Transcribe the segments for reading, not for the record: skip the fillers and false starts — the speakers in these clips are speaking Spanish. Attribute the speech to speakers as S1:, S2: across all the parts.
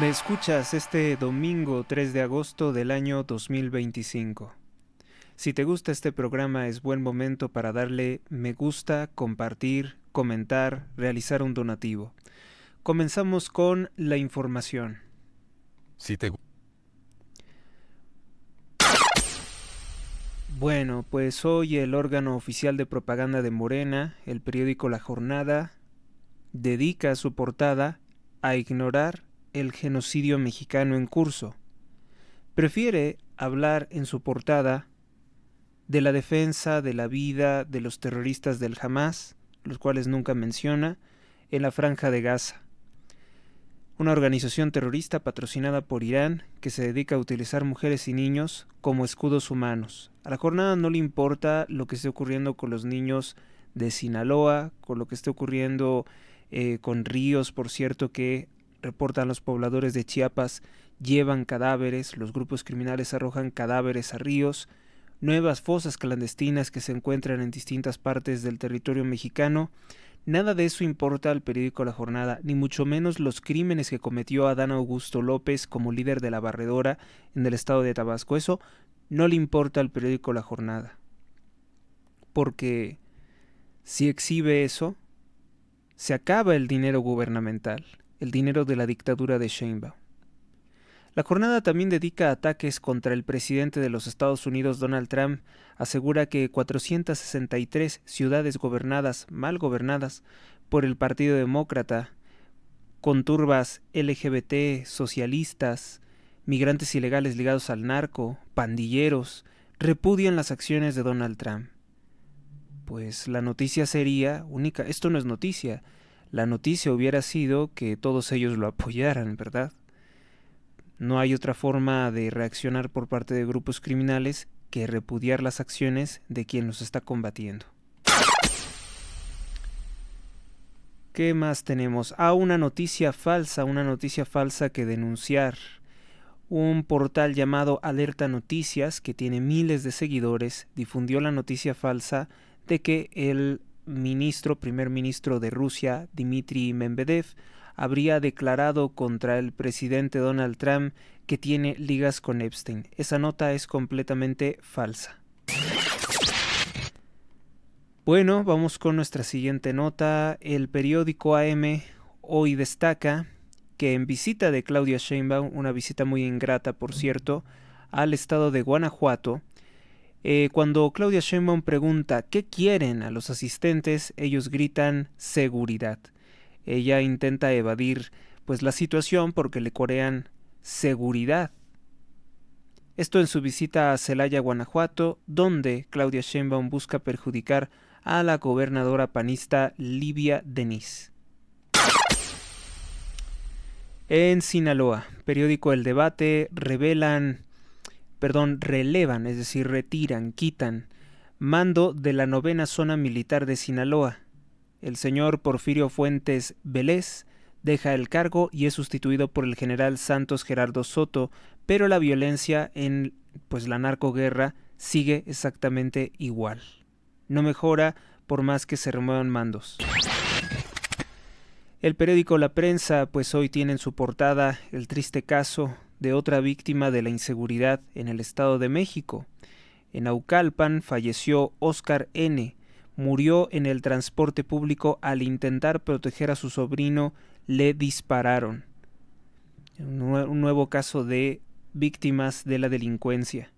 S1: Me escuchas este domingo 3 de agosto del año 2025. Si te gusta este programa es buen momento para darle me gusta, compartir, comentar, realizar un donativo. Comenzamos con la información.
S2: Si te
S1: Bueno, pues hoy el órgano oficial de propaganda de Morena, el periódico La Jornada, dedica su portada a ignorar el genocidio mexicano en curso. Prefiere hablar en su portada de la defensa de la vida de los terroristas del Hamas, los cuales nunca menciona, en la Franja de Gaza, una organización terrorista patrocinada por Irán que se dedica a utilizar mujeres y niños como escudos humanos. A la jornada no le importa lo que esté ocurriendo con los niños de Sinaloa, con lo que esté ocurriendo con ríos, por cierto, que reportan los pobladores de Chiapas, llevan cadáveres, los grupos criminales arrojan cadáveres a ríos, nuevas fosas clandestinas que se encuentran en distintas partes del territorio mexicano. Nada de eso importa al periódico La Jornada, ni mucho menos los crímenes que cometió Adán Augusto López como líder de la Barredora en el estado de Tabasco. Eso no le importa al periódico La Jornada. Porque si exhibe eso, se acaba el dinero gubernamental, el dinero de la dictadura de Sheinbaum. La jornada también dedica ataques contra el presidente de los Estados Unidos, Donald Trump. Asegura que 463 ciudades gobernadas, mal gobernadas, por el Partido Demócrata, con turbas LGBT, socialistas, migrantes ilegales ligados al narco, pandilleros, repudian las acciones de Donald Trump. Pues la noticia sería única. Esto no es noticia. La noticia hubiera sido que todos ellos lo apoyaran, ¿verdad? No hay otra forma de reaccionar por parte de grupos criminales que repudiar las acciones de quien los está combatiendo. ¿Qué más tenemos? Una noticia falsa que denunciar. Un portal llamado Alerta Noticias, que tiene miles de seguidores, difundió la noticia falsa de que el primer ministro de Rusia, Dmitry Medvedev, habría declarado contra el presidente Donald Trump que tiene ligas con Epstein. Esa nota es completamente falsa. Bueno, vamos con nuestra siguiente nota. El periódico AM hoy destaca que en visita de Claudia Sheinbaum, una visita muy ingrata por cierto, al estado de Guanajuato, cuando Claudia Sheinbaum pregunta ¿qué quieren a los asistentes? Ellos gritan seguridad. Ella intenta evadir pues la situación porque le corean seguridad. Esto en su visita a Celaya, Guanajuato, donde Claudia Sheinbaum busca perjudicar a la gobernadora panista Livia Denis. En Sinaloa, periódico El Debate, relevan, es decir, retiran, quitan mando de la 9ª Zona Militar de Sinaloa. El señor Porfirio Fuentes Vélez deja el cargo y es sustituido por el general Santos Gerardo Soto, pero la violencia en la narcoguerra sigue exactamente igual. No mejora por más que se remuevan mandos. El periódico La Prensa pues hoy tiene en su portada el triste caso de otra víctima de la inseguridad en el Estado de México. En Naucalpan falleció Óscar N., murió en el transporte público al intentar proteger a su sobrino, le dispararon. Un nuevo caso de víctimas de la delincuencia.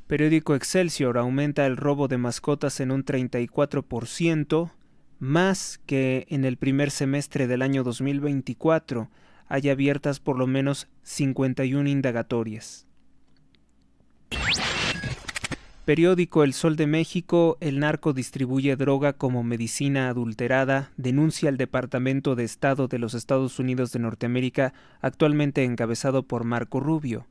S1: Periódico Excelsior aumenta el robo de mascotas en un 34%, más que en el primer semestre del año 2024. Hay abiertas por lo menos 51 indagatorias. Periódico El Sol de México, el narco distribuye droga como medicina adulterada, denuncia el Departamento de Estado de los Estados Unidos de Norteamérica, actualmente encabezado por Marco Rubio.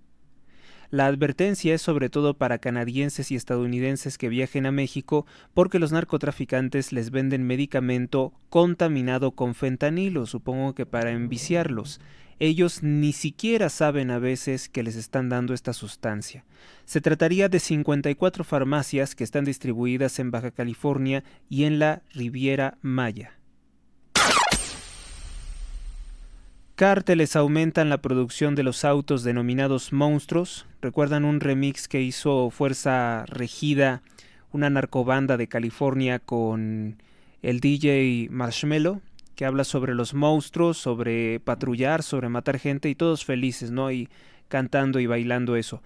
S1: La advertencia es sobre todo para canadienses y estadounidenses que viajen a México porque los narcotraficantes les venden medicamento contaminado con fentanilo, supongo que para enviciarlos. Ellos ni siquiera saben a veces que les están dando esta sustancia. Se trataría de 54 farmacias que están distribuidas en Baja California y en la Riviera Maya. cárteles aumentan la producción de los autos denominados monstruos. ¿Recuerdan un remix que hizo Fuerza Regida, una narcobanda de California, con el DJ Marshmello, que habla sobre los monstruos, sobre patrullar, sobre matar gente y todos felices, ¿no? Y cantando y bailando eso.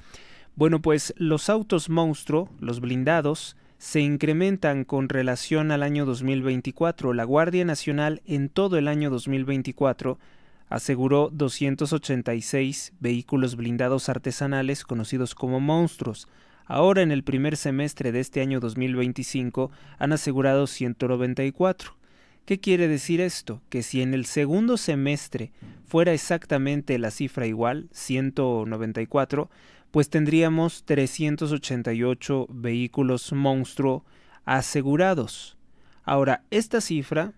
S1: Bueno, pues los autos monstruo, los blindados, se incrementan con relación al año 2024. La Guardia Nacional en todo el año 2024 aseguró 286 vehículos blindados artesanales conocidos como monstruos. Ahora, en el primer semestre de este año 2025, han asegurado 194. ¿Qué quiere decir esto? Que si en el segundo semestre fuera exactamente la cifra igual, 194, pues tendríamos 388 vehículos monstruo asegurados. Ahora, esta cifra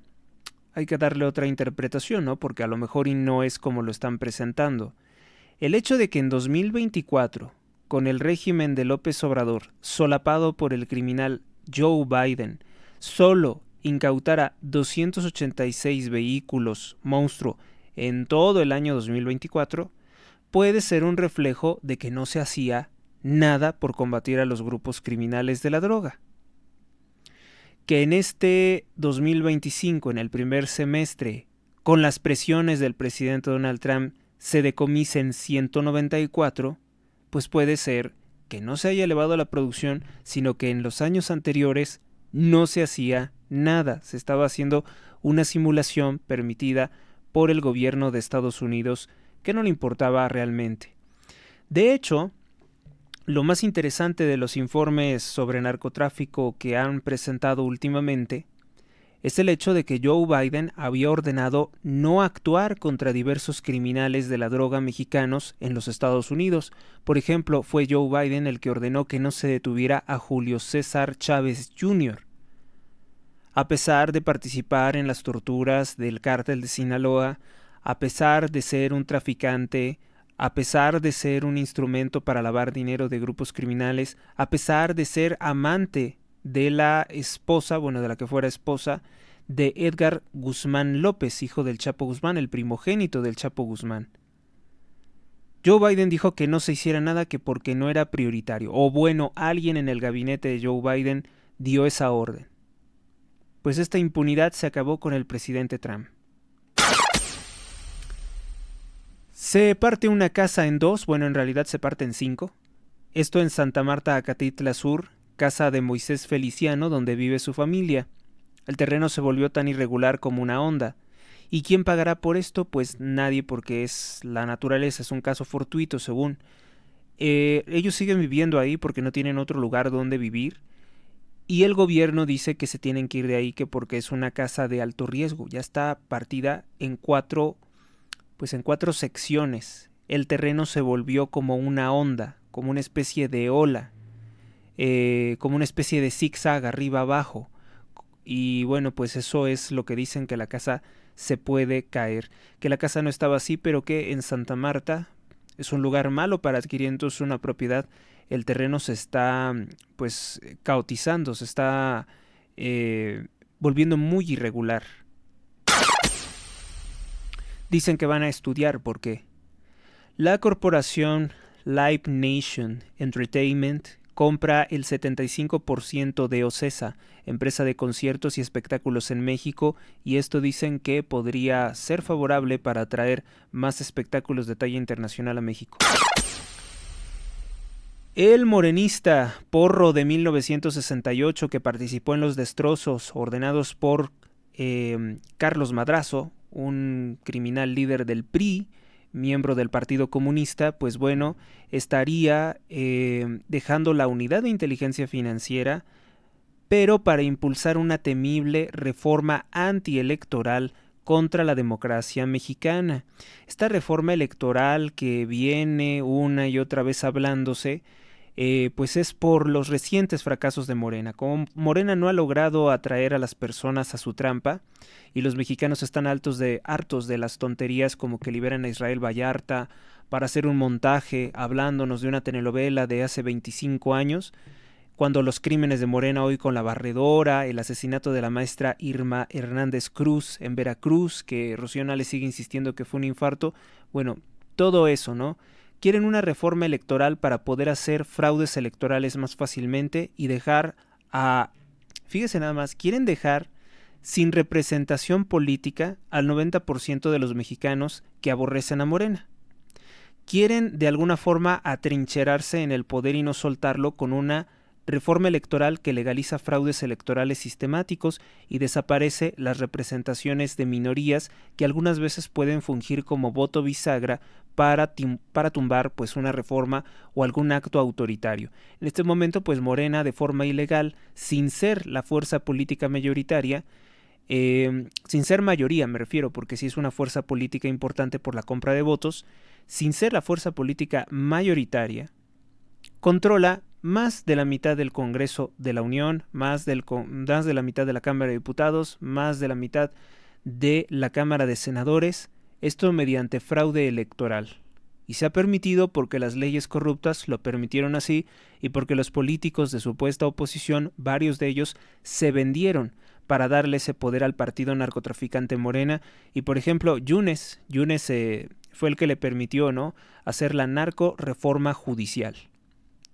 S1: hay que darle otra interpretación, ¿no? Porque a lo mejor y no es como lo están presentando. El hecho de que en 2024, con el régimen de López Obrador, solapado por el criminal Joe Biden, solo incautara 286 vehículos monstruo en todo el año 2024, puede ser un reflejo de que no se hacía nada por combatir a los grupos criminales de la droga. Que en este 2025, en el primer semestre, con las presiones del presidente Donald Trump, se decomisen 194, pues puede ser que no se haya elevado la producción, sino que en los años anteriores no se hacía nada. Se estaba haciendo una simulación permitida por el gobierno de Estados Unidos que no le importaba realmente. De hecho, lo más interesante de los informes sobre narcotráfico que han presentado últimamente es el hecho de que Joe Biden había ordenado no actuar contra diversos criminales de la droga mexicanos en los Estados Unidos. Por ejemplo, fue Joe Biden el que ordenó que no se detuviera a Julio César Chávez Jr., a pesar de participar en las torturas del cártel de Sinaloa, a pesar de ser un traficante, a pesar de ser un instrumento para lavar dinero de grupos criminales, a pesar de ser amante de la esposa, bueno, de la que fuera esposa, de Edgar Guzmán López, hijo del Chapo Guzmán, el primogénito del Chapo Guzmán. Joe Biden dijo que no se hiciera nada, que porque no era prioritario. O bueno, alguien en el gabinete de Joe Biden dio esa orden. Pues esta impunidad se acabó con el presidente Trump. Se parte una casa en dos, bueno, en realidad se parte en 5. Esto en Santa Marta, Acatitla Sur, casa de Moisés Feliciano, donde vive su familia. El terreno se volvió tan irregular como una onda. ¿Y quién pagará por esto? Pues nadie, porque es la naturaleza, es un caso fortuito, según. Ellos siguen viviendo ahí porque no tienen otro lugar donde vivir. Y el gobierno dice que se tienen que ir de ahí, que porque es una casa de alto riesgo. Ya está partida en cuatro secciones. El terreno se volvió como una onda, como una especie de ola, como una especie de zigzag arriba abajo. Y bueno, pues eso es lo que dicen, que la casa se puede caer. Que la casa no estaba así, pero que en Santa Marta es un lugar malo para adquirir entonces una propiedad. El terreno se está pues caotizando, se está volviendo muy irregular. Dicen que van a estudiar por qué. La corporación Live Nation Entertainment compra el 75% de Ocesa, empresa de conciertos y espectáculos en México, y esto dicen que podría ser favorable para atraer más espectáculos de talla internacional a México. El morenista Porro de 1968, que participó en los destrozos ordenados por Carlos Madrazo, un criminal líder del PRI, miembro del Partido Comunista, pues bueno, estaría dejando la unidad de inteligencia financiera, pero para impulsar una temible reforma antielectoral contra la democracia mexicana. Esta reforma electoral que viene una y otra vez hablándose, pues es por los recientes fracasos de Morena. Como Morena no ha logrado atraer a las personas a su trampa y los mexicanos están hartos de las tonterías como que liberan a Israel Vallarta para hacer un montaje hablándonos de una telenovela de hace 25 años, cuando los crímenes de Morena hoy con la barredora, el asesinato de la maestra Irma Hernández Cruz en Veracruz, que Rocío Nale sigue insistiendo que fue un infarto, bueno, todo eso, ¿no? Quieren una reforma electoral para poder hacer fraudes electorales más fácilmente y dejar a... Fíjese nada más, quieren dejar sin representación política al 90% de los mexicanos que aborrecen a Morena. Quieren de alguna forma atrincherarse en el poder y no soltarlo con una reforma electoral que legaliza fraudes electorales sistemáticos y desaparece las representaciones de minorías que algunas veces pueden fungir como voto bisagra para tumbar pues una reforma o algún acto autoritario. En este momento pues Morena de forma ilegal, sin ser la fuerza política mayoritaria, sin ser mayoría me refiero, porque sí es una fuerza política importante por la compra de votos, sin ser la fuerza política mayoritaria, controla más de la mitad del Congreso de la Unión, más de la mitad de la Cámara de Diputados, más de la mitad de la Cámara de Senadores, esto mediante fraude electoral. Y se ha permitido porque las leyes corruptas lo permitieron así y porque los políticos de supuesta oposición, varios de ellos, se vendieron para darle ese poder al partido narcotraficante Morena. Y por ejemplo, Yunes fue el que le permitió, ¿no?, hacer la narco reforma judicial.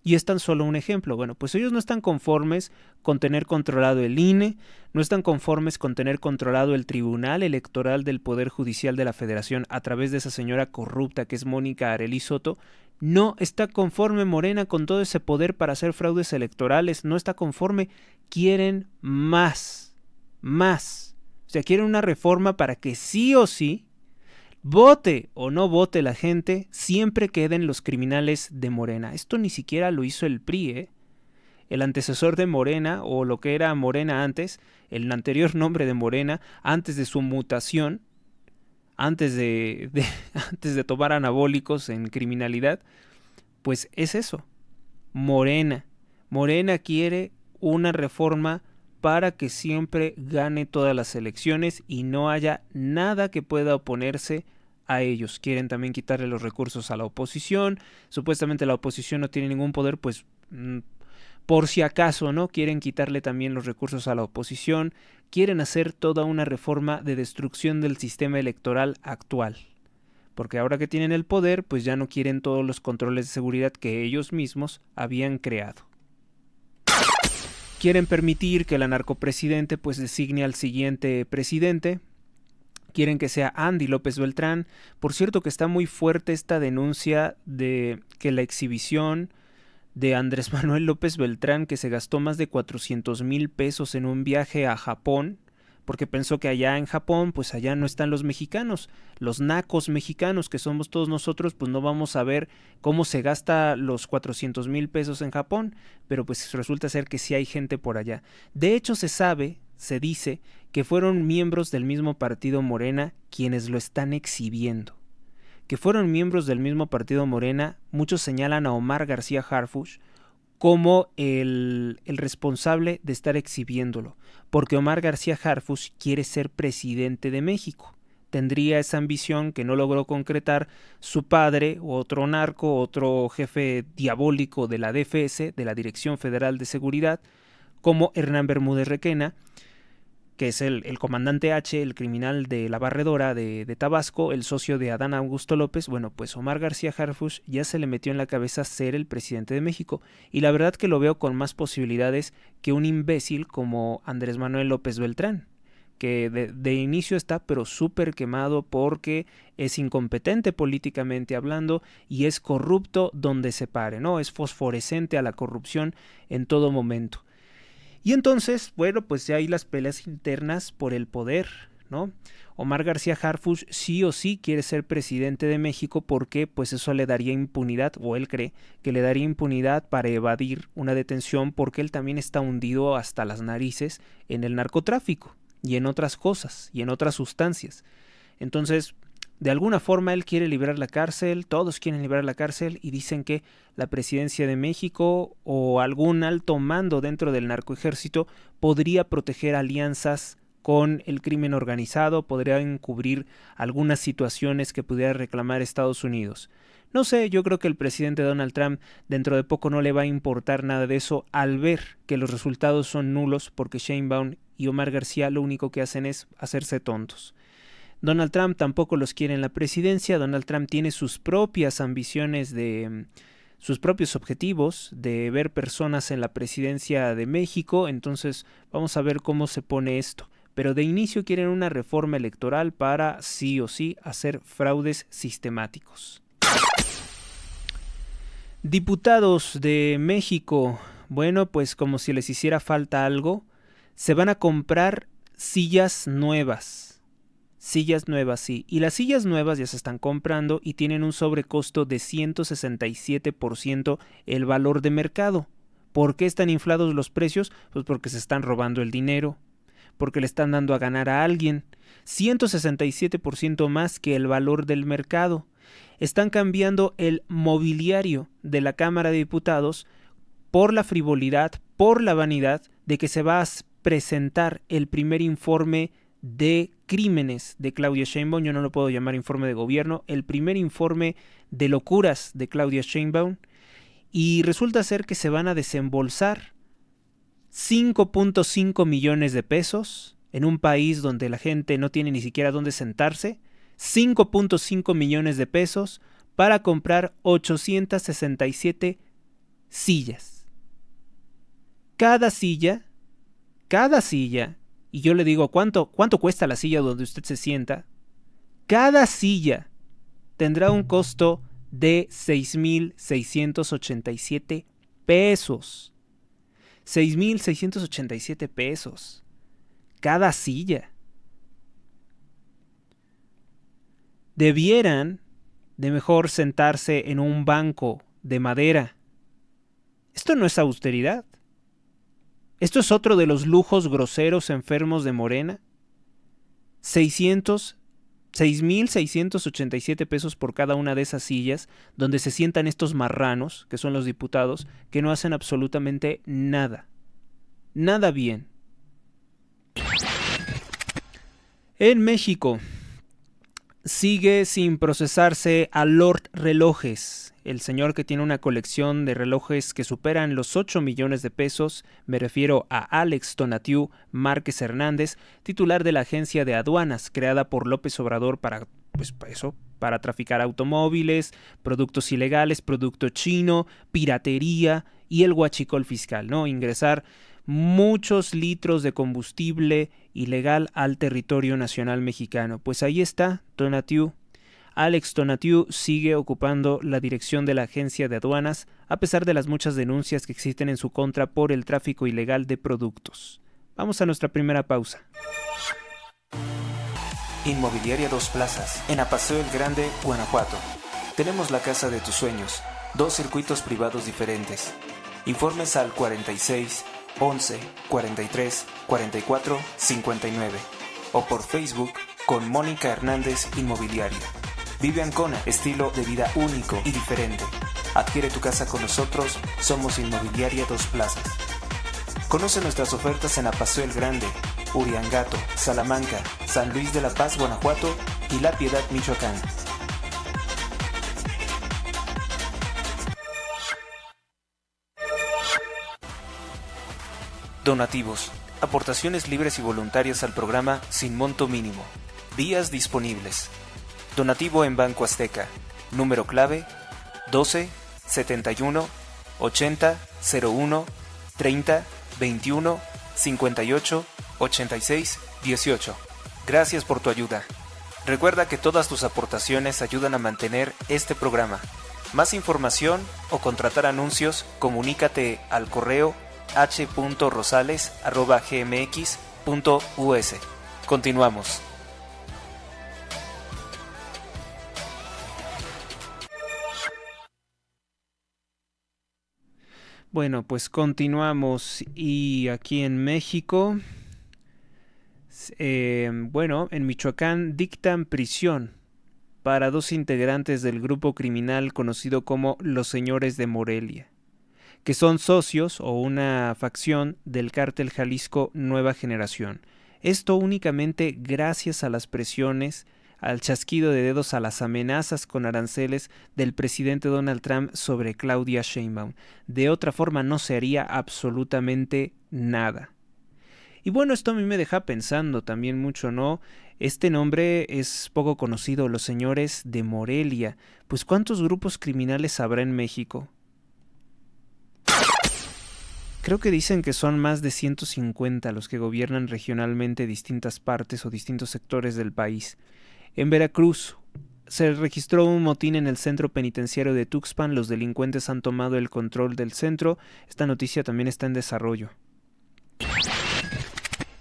S1: Y es tan solo un ejemplo. Bueno, pues ellos no están conformes con tener controlado el INE, no están conformes con tener controlado el Tribunal Electoral del Poder Judicial de la Federación a través de esa señora corrupta que es Mónica Arely Soto. No está conforme Morena con todo ese poder para hacer fraudes electorales, no está conforme. Quieren más. O sea, quieren una reforma para que sí o sí, vote o no vote la gente, siempre queden los criminales de Morena. Esto ni siquiera lo hizo el PRI, ¿eh? El antecesor de Morena, o lo que era Morena antes, el anterior nombre de Morena, antes de su mutación, antes de tomar anabólicos en criminalidad, pues es eso. Morena quiere una reforma para que siempre gane todas las elecciones y no haya nada que pueda oponerse a ellos. Quieren también quitarle los recursos a la oposición. Supuestamente la oposición no tiene ningún poder, pues por si acaso, ¿no? Quieren quitarle también los recursos a la oposición. Quieren hacer toda una reforma de destrucción del sistema electoral actual. Porque ahora que tienen el poder, pues ya no quieren todos los controles de seguridad que ellos mismos habían creado. Quieren permitir que la narcopresidente pues designe al siguiente presidente. Quieren que sea Andy López Beltrán. Por cierto que está muy fuerte esta denuncia de que la exhibición de Andrés Manuel López Beltrán, que se gastó más de 400,000 pesos en un viaje a Japón, porque pensó que allá en Japón, pues allá no están los mexicanos, los nacos mexicanos que somos todos nosotros, pues no vamos a ver cómo se gasta los 400,000 pesos en Japón, pero pues resulta ser que sí hay gente por allá. De hecho se dice que fueron miembros del mismo partido Morena quienes lo están exhibiendo. Que fueron miembros del mismo partido Morena, muchos señalan a Omar García Harfuch como el responsable de estar exhibiéndolo, porque Omar García Harfuch quiere ser presidente de México. Tendría esa ambición que no logró concretar su padre, otro narco, otro jefe diabólico de la DFS, de la Dirección Federal de Seguridad, como Hernán Bermúdez Requena, que es el comandante H, el criminal de la barredora de Tabasco, el socio de Adán Augusto López. Bueno, pues Omar García Harfuch ya se le metió en la cabeza ser el presidente de México, y la verdad que lo veo con más posibilidades que un imbécil como Andrés Manuel López Beltrán, que de inicio está pero súper quemado porque es incompetente políticamente hablando y es corrupto donde se pare, ¿no? Es fosforescente a la corrupción en todo momento. Y entonces, bueno, pues ya hay las peleas internas por el poder, ¿no? Omar García Harfuch sí o sí quiere ser presidente de México porque pues eso le daría impunidad, o él cree que le daría impunidad para evadir una detención, porque él también está hundido hasta las narices en el narcotráfico y en otras cosas y en otras sustancias. Entonces, de alguna forma él quiere liberar la cárcel, todos quieren liberar la cárcel, y dicen que la presidencia de México o algún alto mando dentro del narcoejército podría proteger alianzas con el crimen organizado, podría encubrir algunas situaciones que pudiera reclamar Estados Unidos. No sé, yo creo que el presidente Donald Trump dentro de poco no le va a importar nada de eso al ver que los resultados son nulos porque Sheinbaum y Omar García lo único que hacen es hacerse tontos. Donald Trump tampoco los quiere en la presidencia. Donald Trump tiene sus propias ambiciones sus propios objetivos de ver personas en la presidencia de México. Entonces vamos a ver cómo se pone esto. Pero de inicio quieren una reforma electoral para sí o sí hacer fraudes sistemáticos. Diputados de México, bueno, pues como si les hiciera falta algo, se van a comprar sillas nuevas. Sillas nuevas, sí. Y las sillas nuevas ya se están comprando y tienen un sobrecosto de 167% el valor de mercado. ¿Por qué están inflados los precios? Pues porque se están robando el dinero, porque le están dando a ganar a alguien. 167% más que el valor del mercado. Están cambiando el mobiliario de la Cámara de Diputados por la frivolidad, por la vanidad de que se va a presentar el primer informe de crímenes de Claudia Sheinbaum. Yo no lo puedo llamar informe de gobierno, el primer informe de locuras de Claudia Sheinbaum, y resulta ser que se van a desembolsar 5.5 millones de pesos en un país donde la gente no tiene ni siquiera dónde sentarse. 5.5 millones de pesos para comprar 867 sillas. Cada silla, y yo le digo, ¿cuánto cuesta la silla donde usted se sienta? Cada silla tendrá un costo de 6,687 pesos. 6,687 pesos. Cada silla. Debieran de mejor sentarse en un banco de madera. Esto no es austeridad. Esto es otro de los lujos groseros enfermos de Morena. 6,687 pesos por cada una de esas sillas donde se sientan estos marranos, que son los diputados, que no hacen absolutamente nada. Nada bien. En México sigue sin procesarse a Lord Relojes, el señor que tiene una colección de relojes que superan los 8 millones de pesos. Me refiero a Alex Tonatiuh Márquez Hernández, titular de la agencia de aduanas creada por López Obrador para traficar automóviles, productos ilegales, producto chino, piratería y el huachicol fiscal, ¿no? Ingresar muchos litros de combustible ilegal al territorio nacional mexicano. Pues ahí está Tonatiuh. Alex Tonatiuh sigue ocupando la dirección de la agencia de aduanas a pesar de las muchas denuncias que existen en su contra por el tráfico ilegal de productos. Vamos a nuestra primera pausa.
S2: Inmobiliaria Dos Plazas, en Apaseo el Grande, Guanajuato. Tenemos la casa de tus sueños, 2 circuitos privados diferentes. Informes al 46 11 43 44 59 o por Facebook con Mónica Hernández Inmobiliaria. Vive Ancona, estilo de vida único y diferente. Adquiere tu casa con nosotros, somos Inmobiliaria Dos Plazas. Conoce nuestras ofertas en Apaseo el Grande, Uriangato, Salamanca, San Luis de la Paz, Guanajuato y La Piedad, Michoacán. Donativos. Aportaciones libres y voluntarias al programa sin monto mínimo. Días disponibles. Donativo en Banco Azteca. Número clave 12 71 80 01 30 21 58 86 18. Gracias por tu ayuda. Recuerda que todas tus aportaciones ayudan a mantener este programa. Más información o contratar anuncios, comunícate al correo h.rosales@gmx.us. Continuamos.
S1: Bueno, pues continuamos y aquí en México, en Michoacán dictan prisión para 2 integrantes del grupo criminal conocido como los Señores de Morelia, que son socios o una facción del cártel Jalisco Nueva Generación. Esto únicamente gracias a las presiones al chasquido de dedos a las amenazas con aranceles del presidente Donald Trump sobre Claudia Sheinbaum. De otra forma no se haría absolutamente nada. Y bueno, esto a mí me deja pensando también mucho, ¿no? Este nombre es poco conocido, los señores de Morelia. Pues ¿cuántos grupos criminales habrá en México? Creo que dicen que son más de 150 los que gobiernan regionalmente distintas partes o distintos sectores del país. En Veracruz se registró un motín en el centro penitenciario de Tuxpan. Los delincuentes han tomado el control del centro. Esta noticia también está en desarrollo.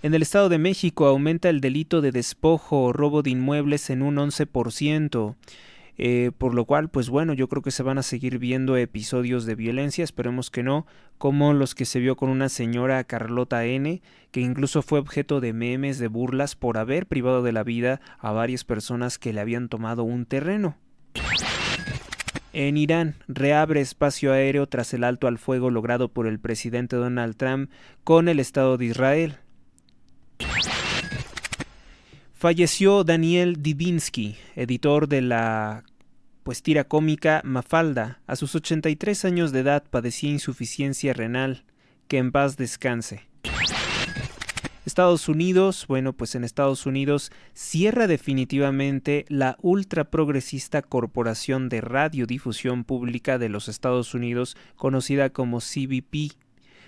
S1: En el Estado de México aumenta el delito de despojo o robo de inmuebles en un 11%. Por lo cual, pues bueno, yo creo que se van a seguir viendo episodios de violencia, esperemos que no, como los que se vio con una señora Carlota N., que incluso fue objeto de memes, de burlas, por haber privado de la vida a varias personas que le habían tomado un terreno. En Irán, reabre espacio aéreo tras el alto al fuego logrado por el presidente Donald Trump con el Estado de Israel. Falleció Daniel Divinsky, editor de la tira cómica Mafalda. A sus 83 años de edad padecía insuficiencia renal. Que en paz descanse. Estados Unidos, en Estados Unidos cierra definitivamente la ultraprogresista Corporación de Radiodifusión Pública de los Estados Unidos, conocida como CBP.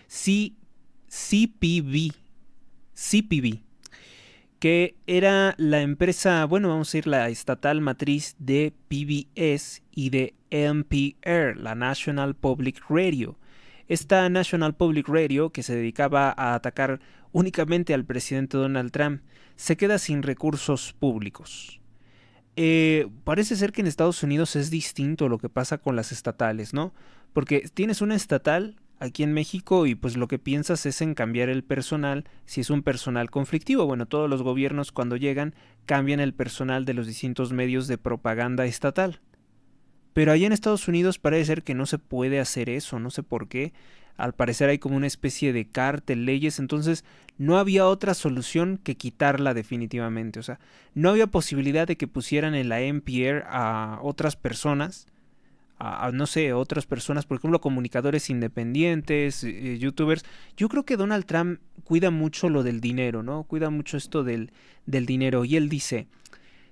S1: CPB, que era la empresa, vamos a decir la estatal matriz de PBS y de NPR, la National Public Radio. Esta National Public Radio, que se dedicaba a atacar únicamente al presidente Donald Trump, se queda sin recursos públicos. Parece ser que en Estados Unidos es distinto lo que pasa con las estatales, ¿no? Porque tienes una estatal aquí en México y pues lo que piensas es en cambiar el personal si es un personal conflictivo. Bueno, todos los gobiernos cuando llegan cambian el personal de los distintos medios de propaganda estatal. Pero allá en Estados Unidos parece ser que no se puede hacer eso, no sé por qué. Al parecer hay como una especie de cártel, leyes, entonces no había otra solución que quitarla definitivamente. O sea, no había posibilidad de que pusieran en la NPR a otras personas, otras personas, por ejemplo, comunicadores independientes, youtubers. Yo creo que Donald Trump cuida mucho lo del dinero, ¿no? Cuida mucho esto del dinero. Y él dice,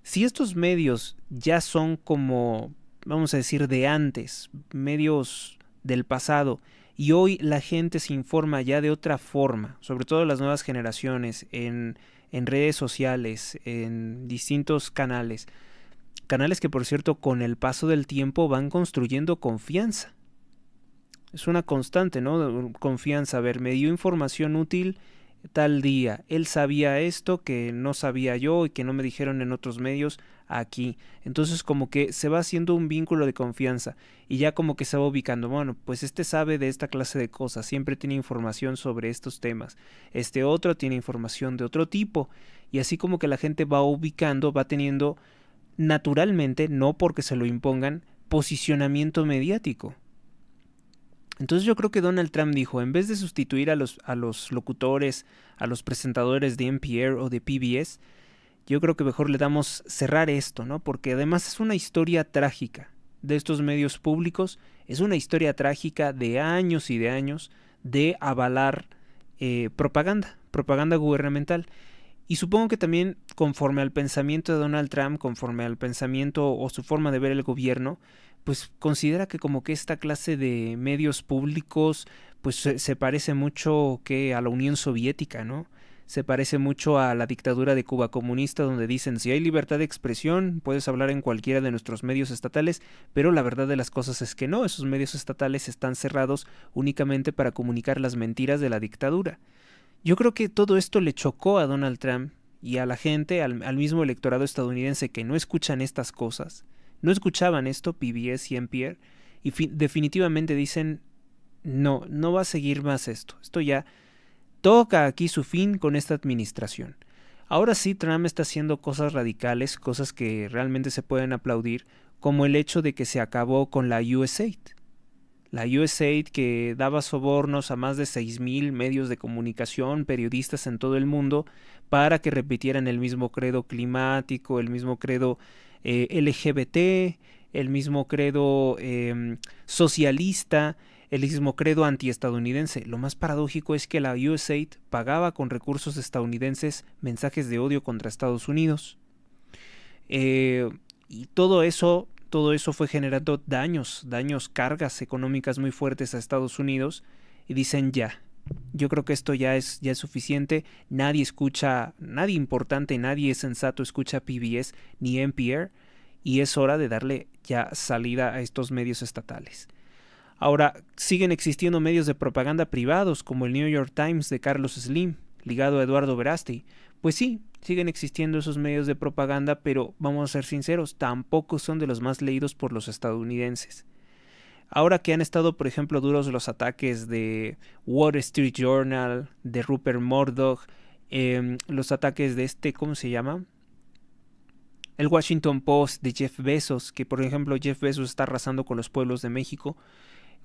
S1: si estos medios ya son como, vamos a decir, de antes, medios del pasado, y hoy la gente se informa ya de otra forma, sobre todo las nuevas generaciones, en redes sociales, en distintos canales que por cierto con el paso del tiempo van construyendo confianza. Es una constante, ¿no? Confianza, a ver, me dio información útil tal día, él sabía esto que no sabía yo y que no me dijeron en otros medios aquí. Entonces como que se va haciendo un vínculo de confianza y ya como que se va ubicando, bueno, pues este sabe de esta clase de cosas, siempre tiene información sobre estos temas, este otro tiene información de otro tipo, y así como que la gente va ubicando, va teniendo naturalmente, no porque se lo impongan, posicionamiento mediático. Entonces yo creo que Donald Trump dijo, en vez de sustituir a los locutores, a los presentadores de NPR o de PBS, yo creo que mejor le damos cerrar esto, ¿no? Porque además es una historia trágica de estos medios públicos, es una historia trágica de años y de años de avalar propaganda gubernamental. Y supongo que también conforme al pensamiento de Donald Trump, conforme al pensamiento o su forma de ver el gobierno, pues considera que como que esta clase de medios públicos pues se parece mucho que a la Unión Soviética, ¿no? Se parece mucho a la dictadura de Cuba comunista, donde dicen si hay libertad de expresión puedes hablar en cualquiera de nuestros medios estatales, pero la verdad de las cosas es que no, esos medios estatales están cerrados únicamente para comunicar las mentiras de la dictadura. Yo creo que todo esto le chocó a Donald Trump y a la gente, al mismo electorado estadounidense que no escuchan estas cosas, no escuchaban esto, PBS y NPR, y definitivamente dicen, no va a seguir más esto ya toca aquí su fin con esta administración. Ahora sí, Trump está haciendo cosas radicales, cosas que realmente se pueden aplaudir, como el hecho de que se acabó con la USAID. La USAID, que daba sobornos a más de 6,000 medios de comunicación, periodistas en todo el mundo, para que repitieran el mismo credo climático, el mismo credo LGBT, el mismo credo socialista, el mismo credo antiestadounidense. Lo más paradójico es que la USAID pagaba con recursos estadounidenses mensajes de odio contra Estados Unidos. Y todo eso fue generando daños, cargas económicas muy fuertes a Estados Unidos, y dicen ya. Yo creo que esto ya es suficiente. Nadie importante, nadie sensato escucha PBS ni NPR, y es hora de darle ya salida a estos medios estatales. Ahora, siguen existiendo medios de propaganda privados como el New York Times de Carlos Slim, ligado a Eduardo Verástegui. Pues sí, siguen existiendo esos medios de propaganda, pero vamos a ser sinceros, tampoco son de los más leídos por los estadounidenses. Ahora que han estado, por ejemplo, duros los ataques de Wall Street Journal, de Rupert Murdoch, los ataques de ¿cómo se llama? El Washington Post de Jeff Bezos, que por ejemplo Jeff Bezos está arrasando con los pueblos de México,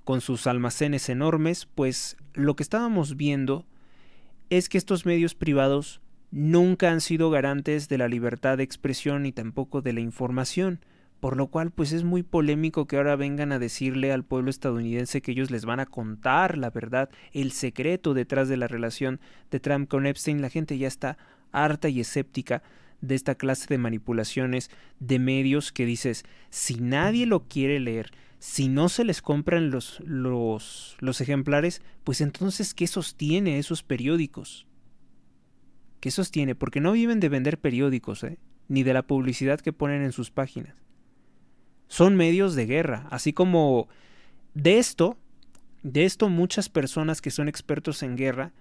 S1: con sus almacenes enormes, pues lo que estábamos viendo es que estos medios privados nunca han sido garantes de la libertad de expresión ni tampoco de la información, por lo cual pues es muy polémico que ahora vengan a decirle al pueblo estadounidense que ellos les van a contar la verdad, el secreto detrás de la relación de Trump con Epstein. La gente ya está harta y escéptica de esta clase de manipulaciones de medios que dices, si nadie lo quiere leer, si no se les compran los ejemplares, pues entonces ¿qué sostiene esos periódicos? ¿Qué sostiene? Porque no viven de vender periódicos, ni de la publicidad que ponen en sus páginas. Son medios de guerra, así como de esto muchas personas que son expertos en guerra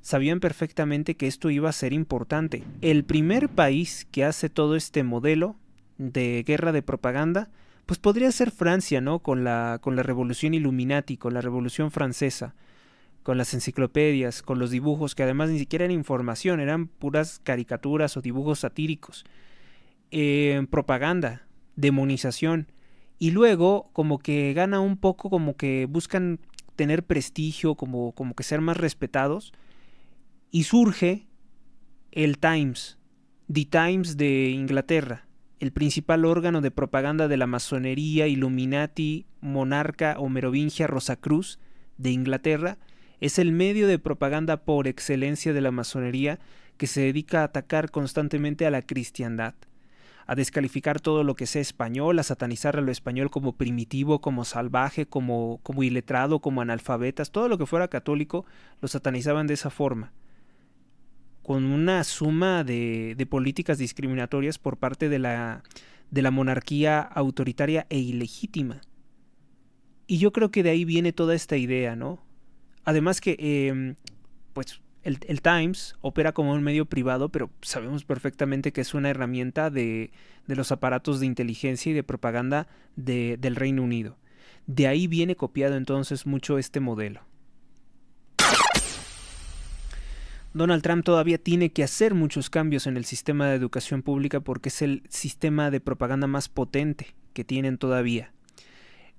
S1: sabían perfectamente que esto iba a ser importante. El primer país que hace todo este modelo de guerra de propaganda, pues podría ser Francia, ¿no? Con la revolución Illuminati, con la revolución francesa, con las enciclopedias, con los dibujos, que además ni siquiera eran información, eran puras caricaturas o dibujos satíricos. Propaganda, demonización. Y luego como que gana un poco, como que buscan tener prestigio, como que ser más respetados. Y surge el Times, The Times de Inglaterra, el principal órgano de propaganda de la masonería, Illuminati, monarca o merovingia Rosacruz de Inglaterra. Es el medio de propaganda por excelencia de la masonería, que se dedica a atacar constantemente a la cristiandad, a descalificar todo lo que sea español, a satanizar a lo español como primitivo, como salvaje, como iletrado, como analfabetas. Todo lo que fuera católico lo satanizaban de esa forma, con una suma de políticas discriminatorias por parte de la monarquía autoritaria e ilegítima. Y yo creo que de ahí viene toda esta idea, ¿no? Además que, pues, el Times opera como un medio privado, pero sabemos perfectamente que es una herramienta de los aparatos de inteligencia y de propaganda del Reino Unido. De ahí viene copiado entonces mucho este modelo. Donald Trump todavía tiene que hacer muchos cambios en el sistema de educación pública porque es el sistema de propaganda más potente que tienen todavía.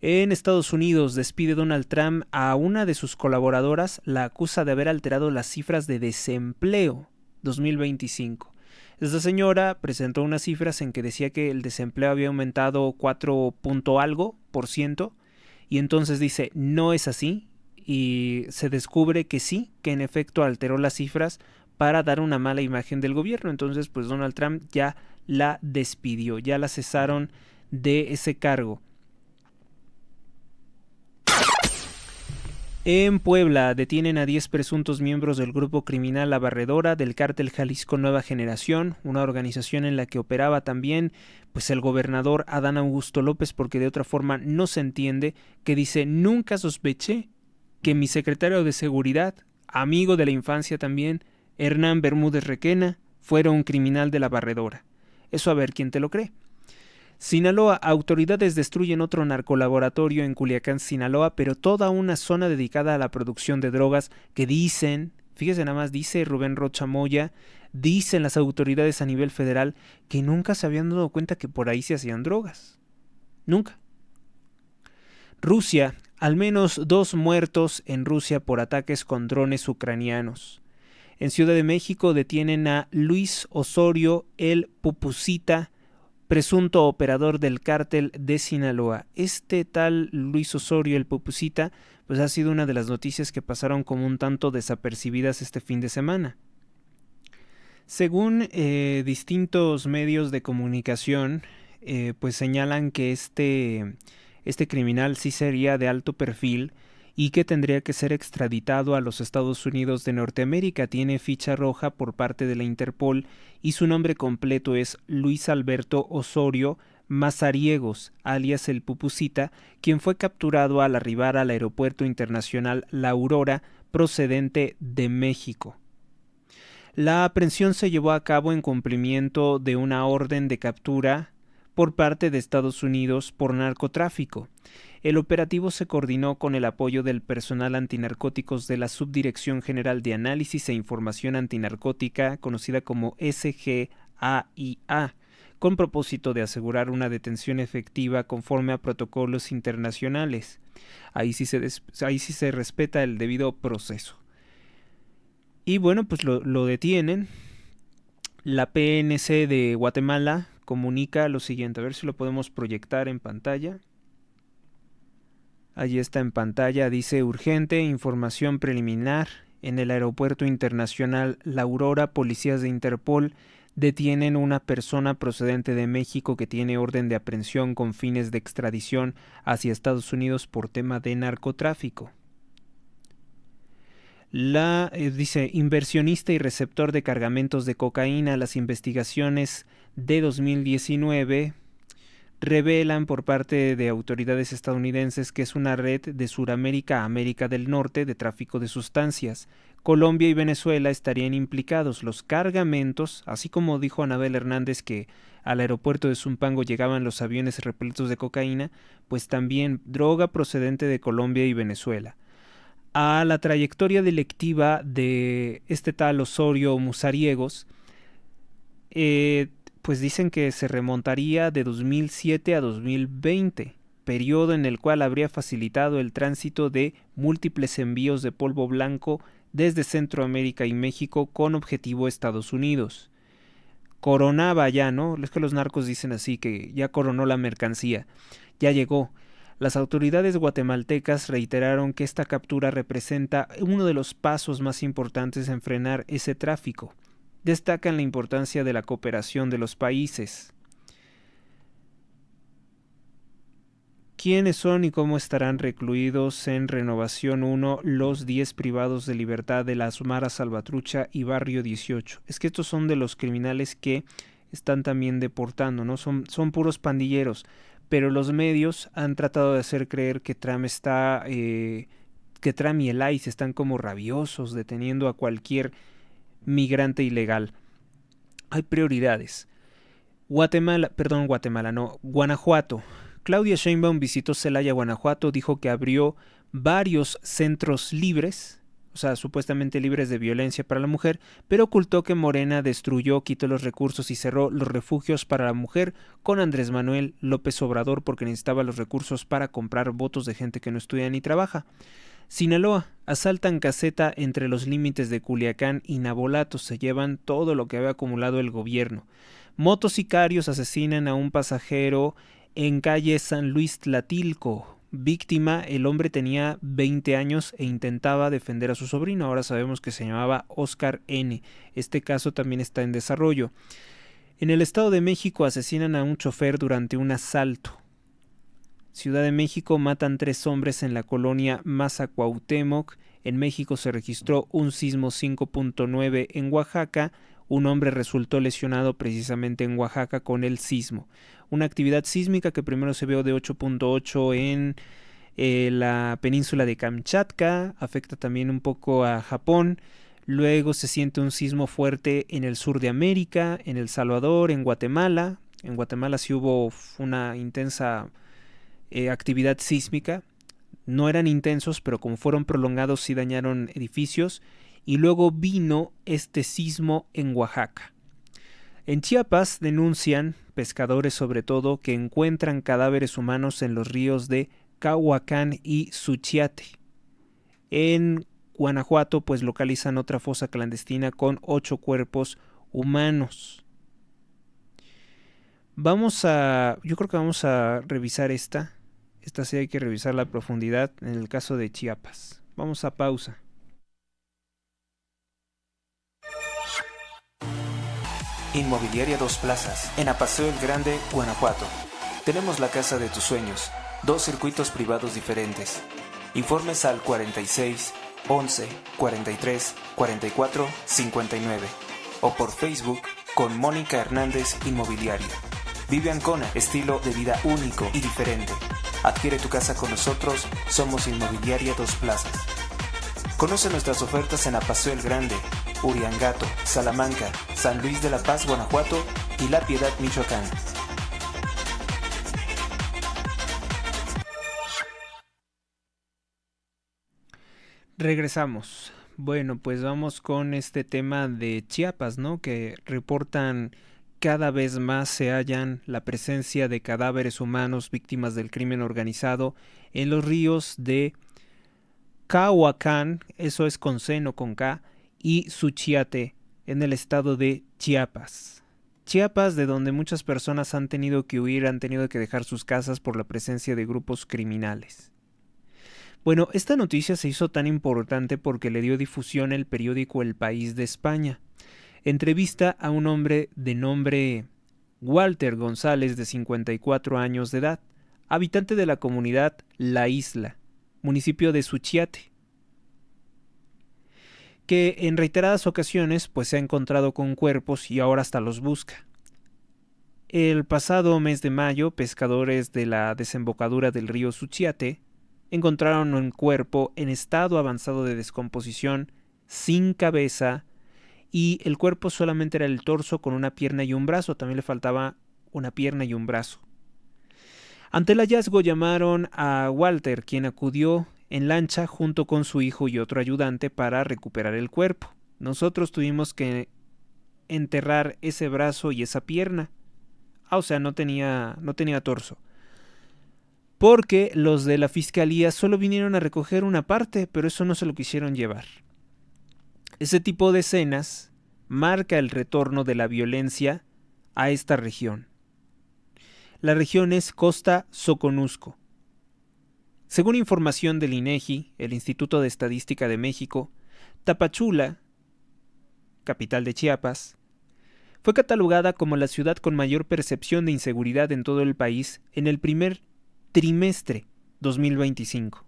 S1: En Estados Unidos despide Donald Trump a una de sus colaboradoras, la acusa de haber alterado las cifras de desempleo 2025. Esta señora presentó unas cifras en que decía que el desempleo había aumentado 4 punto algo %, y entonces dice, no es así, y se descubre que sí, que en efecto alteró las cifras para dar una mala imagen del gobierno. Entonces pues Donald Trump ya la despidió, ya la cesaron de ese cargo. En Puebla detienen a 10 presuntos miembros del grupo criminal La Barredora del cártel Jalisco Nueva Generación, una organización en la que operaba también pues el gobernador Adán Augusto López, porque de otra forma no se entiende, que dice, nunca sospeché que mi secretario de seguridad, amigo de la infancia también, Hernán Bermúdez Requena, fuera un criminal de La Barredora. Eso a ver quién te lo cree. Sinaloa, autoridades destruyen otro narcolaboratorio en Culiacán, Sinaloa, pero toda una zona dedicada a la producción de drogas que dicen, fíjese nada más, dice Rubén Rocha Moya, dicen las autoridades a nivel federal que nunca se habían dado cuenta que por ahí se hacían drogas. Nunca. Rusia Al menos 2 muertos en Rusia por ataques con drones ucranianos. En Ciudad de México detienen a Luis Osorio el Pupusita, presunto operador del cártel de Sinaloa. Este tal Luis Osorio el Pupusita pues ha sido una de las noticias que pasaron como un tanto desapercibidas este fin de semana. Según distintos medios de comunicación, pues señalan que este criminal sí sería de alto perfil y que tendría que ser extraditado a los Estados Unidos de Norteamérica. Tiene ficha roja por parte de la Interpol y su nombre completo es Luis Alberto Osorio Mazariegos, alias el Pupusita, quien fue capturado al arribar al Aeropuerto Internacional La Aurora, procedente de México. La aprehensión se llevó a cabo en cumplimiento de una orden de captura por parte de Estados Unidos por narcotráfico. El operativo se coordinó con el apoyo del personal antinarcóticos de la Subdirección General de Análisis e Información Antinarcótica, conocida como SGAIA, con propósito de asegurar una detención efectiva conforme a protocolos internacionales. Ahí sí se respeta el debido proceso. Y bueno, pues lo detienen. La PNC de Guatemala comunica lo siguiente. A ver si lo podemos proyectar en pantalla. Allí está en pantalla. Dice: urgente, información preliminar. En el Aeropuerto Internacional La Aurora, policías de Interpol detienen una persona procedente de México que tiene orden de aprehensión con fines de extradición hacia Estados Unidos por tema de narcotráfico. Dice, inversionista y receptor de cargamentos de cocaína. Las investigaciones de 2019 revelan por parte de autoridades estadounidenses que es una red de Suramérica a América del Norte de tráfico de sustancias. Colombia y Venezuela estarían implicados. Los cargamentos, así como dijo Anabel Hernández que al aeropuerto de Zumpango llegaban los aviones repletos de cocaína, pues también droga procedente de Colombia y Venezuela. A la trayectoria delictiva de este tal Osorio Mazariegos, pues dicen que se remontaría de 2007 a 2020, periodo en el cual habría facilitado el tránsito de múltiples envíos de polvo blanco desde Centroamérica y México con objetivo Estados Unidos. Coronaba ya, ¿no? Es que los narcos dicen así, que ya coronó la mercancía, ya llegó. Las autoridades guatemaltecas reiteraron que esta captura representa uno de los pasos más importantes en frenar ese tráfico. Destacan la importancia de la cooperación de los países. ¿Quiénes son y cómo estarán recluidos en Renovación 1 los 10 privados de libertad de Las Maras Salvatrucha y Barrio 18? Es que estos son de los criminales que están también deportando, ¿no? Son puros pandilleros. Pero los medios han tratado de hacer creer que Trump y el ICE están como rabiosos deteniendo a cualquier migrante ilegal. Hay prioridades. Guanajuato. Claudia Sheinbaum visitó Celaya, Guanajuato, dijo que abrió varios centros libres, o sea, supuestamente libres de violencia para la mujer, pero ocultó que Morena destruyó, quitó los recursos y cerró los refugios para la mujer con Andrés Manuel López Obrador porque necesitaba los recursos para comprar votos de gente que no estudia ni trabaja. Sinaloa, asaltan caseta entre los límites de Culiacán y Navolato, se llevan todo lo que había acumulado el gobierno. Motosicarios asesinan a un pasajero en calle San Luis Tlatilco. Víctima, el hombre tenía 20 años e intentaba defender a su sobrino. Ahora sabemos que se llamaba Oscar N. Este caso también está en desarrollo. En el Estado de México asesinan a un chofer durante un asalto. Ciudad de México, matan 3 hombres en la colonia Mazacuauhtémoc. En México se registró un sismo 5.9 en Oaxaca. Un hombre resultó lesionado precisamente en Oaxaca con el sismo. Una actividad sísmica que primero se vio de 8.8 en la península de Kamchatka, afecta también un poco a Japón. Luego se siente un sismo fuerte en el sur de América, en El Salvador, en Guatemala. En Guatemala sí hubo una intensa actividad sísmica. No eran intensos, pero como fueron prolongados sí dañaron edificios. Y luego vino este sismo en Oaxaca. En Chiapas denuncian, pescadores sobre todo, que encuentran cadáveres humanos en los ríos de Cahuacán y Suchiate. En Guanajuato pues localizan otra fosa clandestina con 8 cuerpos humanos. Yo creo que vamos a revisar esta sí hay que revisarla a profundidad en el caso de Chiapas. Vamos a pausa.
S2: Inmobiliaria Dos Plazas, en Apaseo el Grande, Guanajuato. Tenemos la casa de tus sueños, 2 circuitos privados diferentes. Informes al 46 11 43 44 59 o por Facebook con Mónica Hernández Inmobiliaria. Vive Ancona, estilo de vida único y diferente. Adquiere tu casa con nosotros, somos Inmobiliaria Dos Plazas. Conoce nuestras ofertas en Apaseo el Grande, Uriangato, Salamanca, San Luis de la Paz, Guanajuato y La Piedad, Michoacán.
S1: Regresamos. Bueno, pues vamos con este tema de Chiapas, ¿no? Que reportan cada vez más se hallan la presencia de cadáveres humanos víctimas del crimen organizado en los ríos de Cahuacán, eso es con C, no con K, y Suchiate, en el estado de Chiapas. Chiapas, de donde muchas personas han tenido que huir, han tenido que dejar sus casas por la presencia de grupos criminales. Bueno, esta noticia se hizo tan importante porque le dio difusión el periódico El País de España. Entrevista a un hombre de nombre Walter González, de 54 años de edad, habitante de la comunidad La Isla, municipio de Suchiate, que en reiteradas ocasiones pues se ha encontrado con cuerpos y ahora hasta los busca. El pasado mes de mayo, pescadores de la desembocadura del río Suchiate encontraron un cuerpo en estado avanzado de descomposición, sin cabeza, y el cuerpo solamente era el torso con una pierna y un brazo, también le faltaba una pierna y un brazo. Ante el hallazgo llamaron a Walter, quien acudió en lancha junto con su hijo y otro ayudante para recuperar el cuerpo. Nosotros tuvimos que enterrar ese brazo y esa pierna. O sea, no tenía torso. Porque los de la fiscalía solo vinieron a recoger una parte, pero eso no se lo quisieron llevar. Ese tipo de escenas marca el retorno de la violencia a esta región. La región es Costa Soconusco. Según información del INEGI, el Instituto de Estadística de México, Tapachula, capital de Chiapas, fue catalogada como la ciudad con mayor percepción de inseguridad en todo el país en el primer trimestre 2025.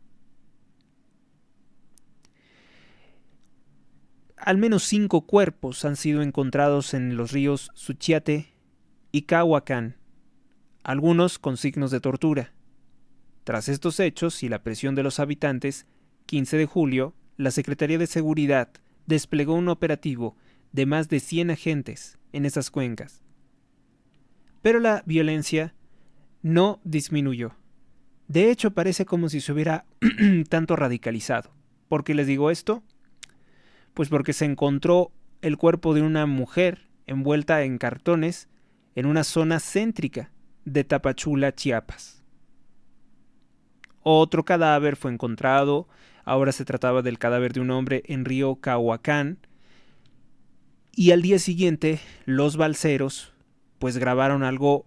S1: Al menos 5 cuerpos han sido encontrados en los ríos Suchiate y Cahuacán, algunos con signos de tortura. Tras estos hechos y la presión de los habitantes, 15 de julio, la Secretaría de Seguridad desplegó un operativo de más de 100 agentes en esas cuencas. Pero la violencia no disminuyó. De hecho, parece como si se hubiera tanto radicalizado. ¿Por qué les digo esto? Pues porque se encontró el cuerpo de una mujer envuelta en cartones en una zona céntrica de Tapachula, Chiapas. Otro cadáver fue encontrado, ahora se trataba del cadáver de un hombre en río Cahuacán, y al día siguiente los balseros pues grabaron algo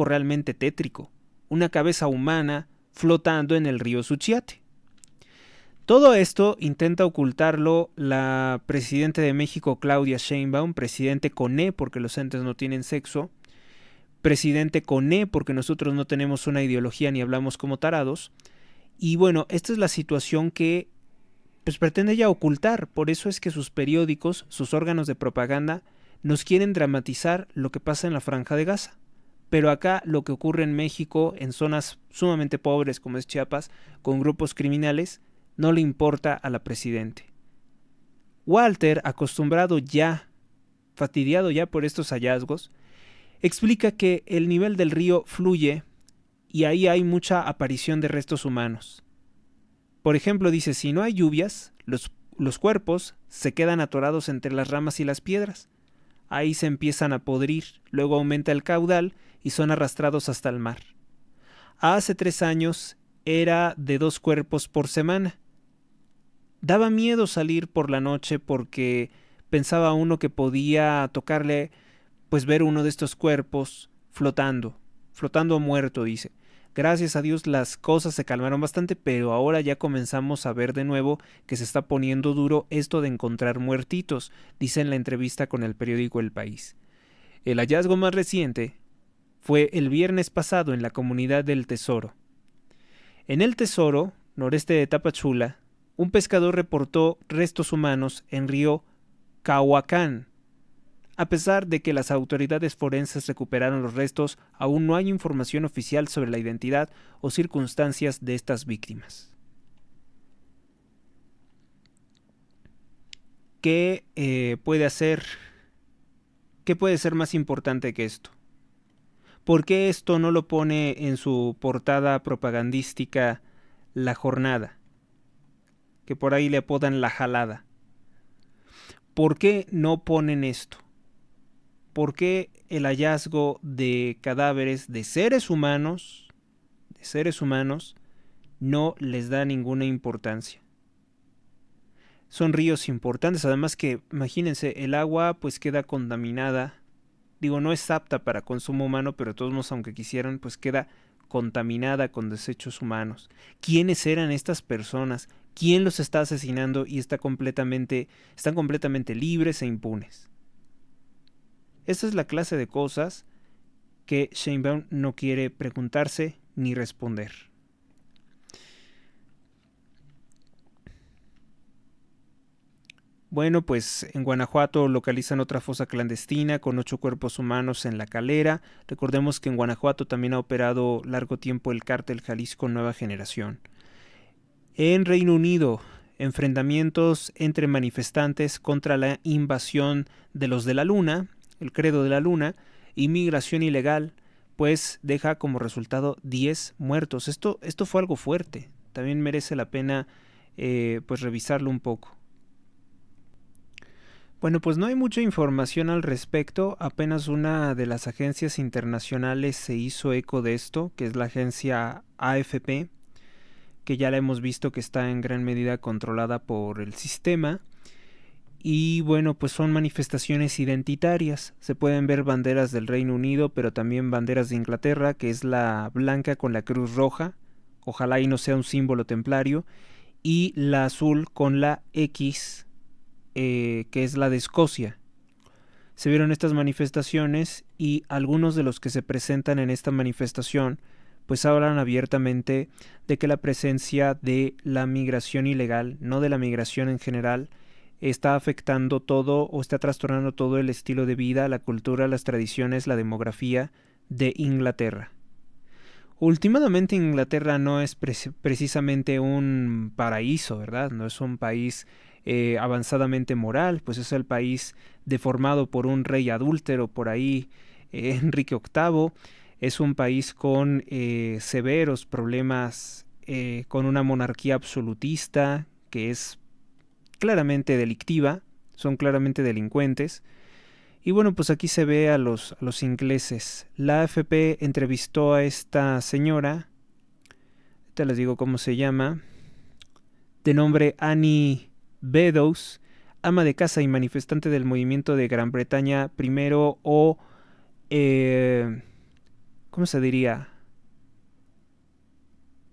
S1: realmente tétrico, una cabeza humana flotando en el río Suchiate. Todo esto intenta ocultarlo la presidenta de México, Claudia Sheinbaum, presidente con E porque los entes no tienen sexo, presidente con E porque nosotros no tenemos una ideología ni hablamos como tarados. Y bueno, esta es la situación que pues pretende ya ocultar. Por eso es que sus periódicos, sus órganos de propaganda, nos quieren dramatizar lo que pasa en la Franja de Gaza. Pero acá lo que ocurre en México, en zonas sumamente pobres como es Chiapas, con grupos criminales, no le importa a la presidente. Walter, acostumbrado ya, fastidiado ya por estos hallazgos, explica que el nivel del río fluye y ahí hay mucha aparición de restos humanos. Por ejemplo, dice, si no hay lluvias, los cuerpos se quedan atorados entre las ramas y las piedras. Ahí se empiezan a podrir, luego aumenta el caudal y son arrastrados hasta el mar. Hace 3 años era de 2 cuerpos por semana. Daba miedo salir por la noche porque pensaba uno que podía tocarle, pues ver uno de estos cuerpos flotando muerto, dice. Gracias a Dios las cosas se calmaron bastante, pero ahora ya comenzamos a ver de nuevo que se está poniendo duro esto de encontrar muertitos, dice en la entrevista con el periódico El País. El hallazgo más reciente fue el viernes pasado en la comunidad del Tesoro. En el Tesoro, noreste de Tapachula, un pescador reportó restos humanos en río Cahuacán. A pesar de que las autoridades forenses recuperaron los restos, aún no hay información oficial sobre la identidad o circunstancias de estas víctimas. ¿Qué puede hacer? ¿Qué puede ser más importante que esto? ¿Por qué esto no lo pone en su portada propagandística La Jornada? Que por ahí le apodan La Jalada. ¿Por qué no ponen esto? ¿Por qué el hallazgo de cadáveres de seres humanos no les da ninguna importancia? Son ríos importantes, además que, imagínense, el agua pues queda contaminada. Digo, no es apta para consumo humano, pero todos modos, aunque quisieran, pues queda contaminada con desechos humanos. ¿Quiénes eran estas personas? ¿Quién los está asesinando y están completamente libres e impunes? Esta es la clase de cosas que Sheinbaum no quiere preguntarse ni responder. Bueno, pues en Guanajuato localizan otra fosa clandestina con 8 cuerpos humanos en La Calera. Recordemos que en Guanajuato también ha operado largo tiempo el cártel Jalisco Nueva Generación. En Reino Unido, enfrentamientos entre manifestantes contra la invasión de los de la Luna, el credo de la Luna, y migración ilegal, pues deja como resultado 10 muertos. Esto fue algo fuerte. También merece la pena pues revisarlo un poco. Bueno, pues no hay mucha información al respecto, apenas una de las agencias internacionales se hizo eco de esto, que es la agencia AFP, que ya la hemos visto que está en gran medida controlada por el sistema. Y bueno, pues son manifestaciones identitarias, se pueden ver banderas del Reino Unido, pero también banderas de Inglaterra, que es la blanca con la cruz roja, ojalá y no sea un símbolo templario, y la azul con la X, que es la de Escocia. Se vieron estas manifestaciones y algunos de los que se presentan en esta manifestación pues hablan abiertamente de que la presencia de la migración ilegal, no de la migración en general, está afectando todo o está trastornando todo el estilo de vida, la cultura, las tradiciones, la demografía de Inglaterra. Últimamente Inglaterra no es precisamente un paraíso, ¿verdad? No es un país avanzadamente moral, pues es el país deformado por un rey adúltero por ahí, Enrique VIII. Es un país con severos problemas, con una monarquía absolutista que es claramente delictiva, son claramente delincuentes. Y bueno, pues aquí se ve a los ingleses. La AFP entrevistó a esta señora, te les digo cómo se llama, de nombre Annie Beddoes, ama de casa y manifestante del movimiento de Gran Bretaña primero o, ¿cómo se diría?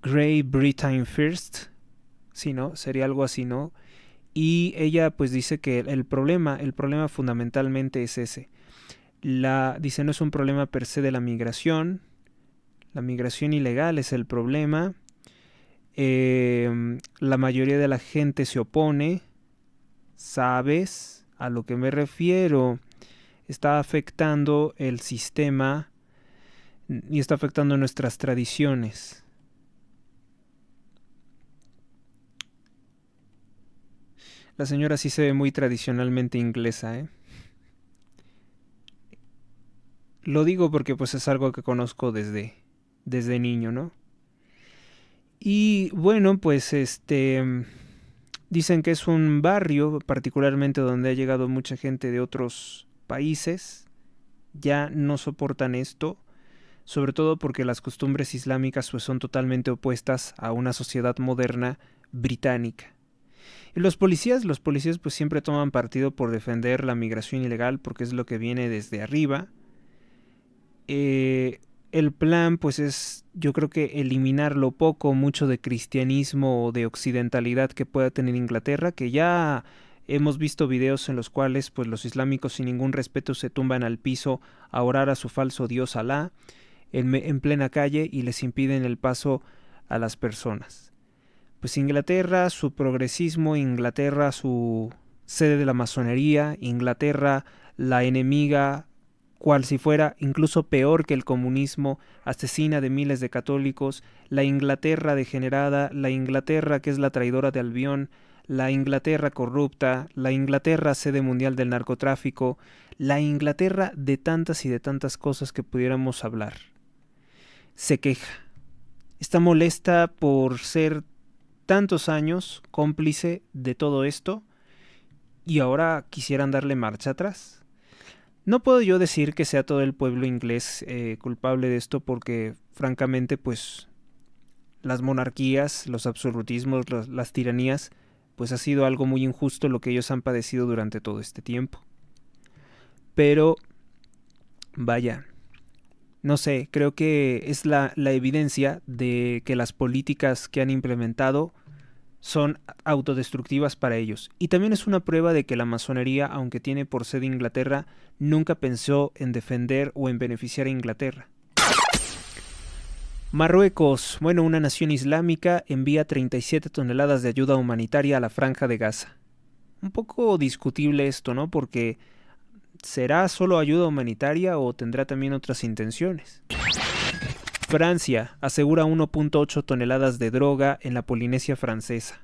S1: Great Britain First, sí, ¿no? Sería algo así, ¿no? Y ella pues dice que el problema fundamentalmente es ese. Dice, no es un problema per se de la migración ilegal es el problema. La mayoría de la gente se opone, ¿sabes a lo que me refiero? Está afectando el sistema y está afectando nuestras tradiciones. La señora sí se ve muy tradicionalmente inglesa, ¿eh? Lo digo porque pues es algo que conozco desde niño, ¿no? Y bueno, pues dicen que es un barrio particularmente donde ha llegado mucha gente de otros países. Ya no soportan esto. sobre todo porque las costumbres islámicas pues, son totalmente opuestas a una sociedad moderna británica. Y los policías pues siempre toman partido por defender la migración ilegal porque es lo que viene desde arriba. El plan pues es, yo creo que eliminar lo poco, mucho de cristianismo o de occidentalidad que pueda tener Inglaterra, que ya hemos visto videos en los cuales pues los islámicos sin ningún respeto se tumban al piso a orar a su falso dios Alá en plena calle y les impiden el paso a las personas. Pues Inglaterra, su progresismo, Inglaterra, su sede de la masonería, Inglaterra, la enemiga, cual si fuera incluso peor que el comunismo, asesina de miles de católicos, la Inglaterra degenerada, la Inglaterra que es la traidora de Albión, la Inglaterra corrupta, la Inglaterra sede mundial del narcotráfico, la Inglaterra de tantas y de tantas cosas que pudiéramos hablar. Se queja. Está molesta por ser tantos años cómplice de todo esto y ahora quisieran darle marcha atrás. No puedo yo decir que sea todo el pueblo inglés culpable de esto porque francamente pues las monarquías, los absolutismos, las tiranías pues ha sido algo muy injusto lo que ellos han padecido durante todo este tiempo. Pero vaya, no sé, creo que es la evidencia de que las políticas que han implementado son autodestructivas para ellos. Y también es una prueba de que la masonería, aunque tiene por sede Inglaterra, nunca pensó en defender o en beneficiar a Inglaterra. Marruecos, bueno, una nación islámica, envía 37 toneladas de ayuda humanitaria a la Franja de Gaza. Un poco discutible esto, ¿no? Porque ¿será solo ayuda humanitaria o tendrá también otras intenciones? Francia asegura 1.8 toneladas de droga en la Polinesia francesa.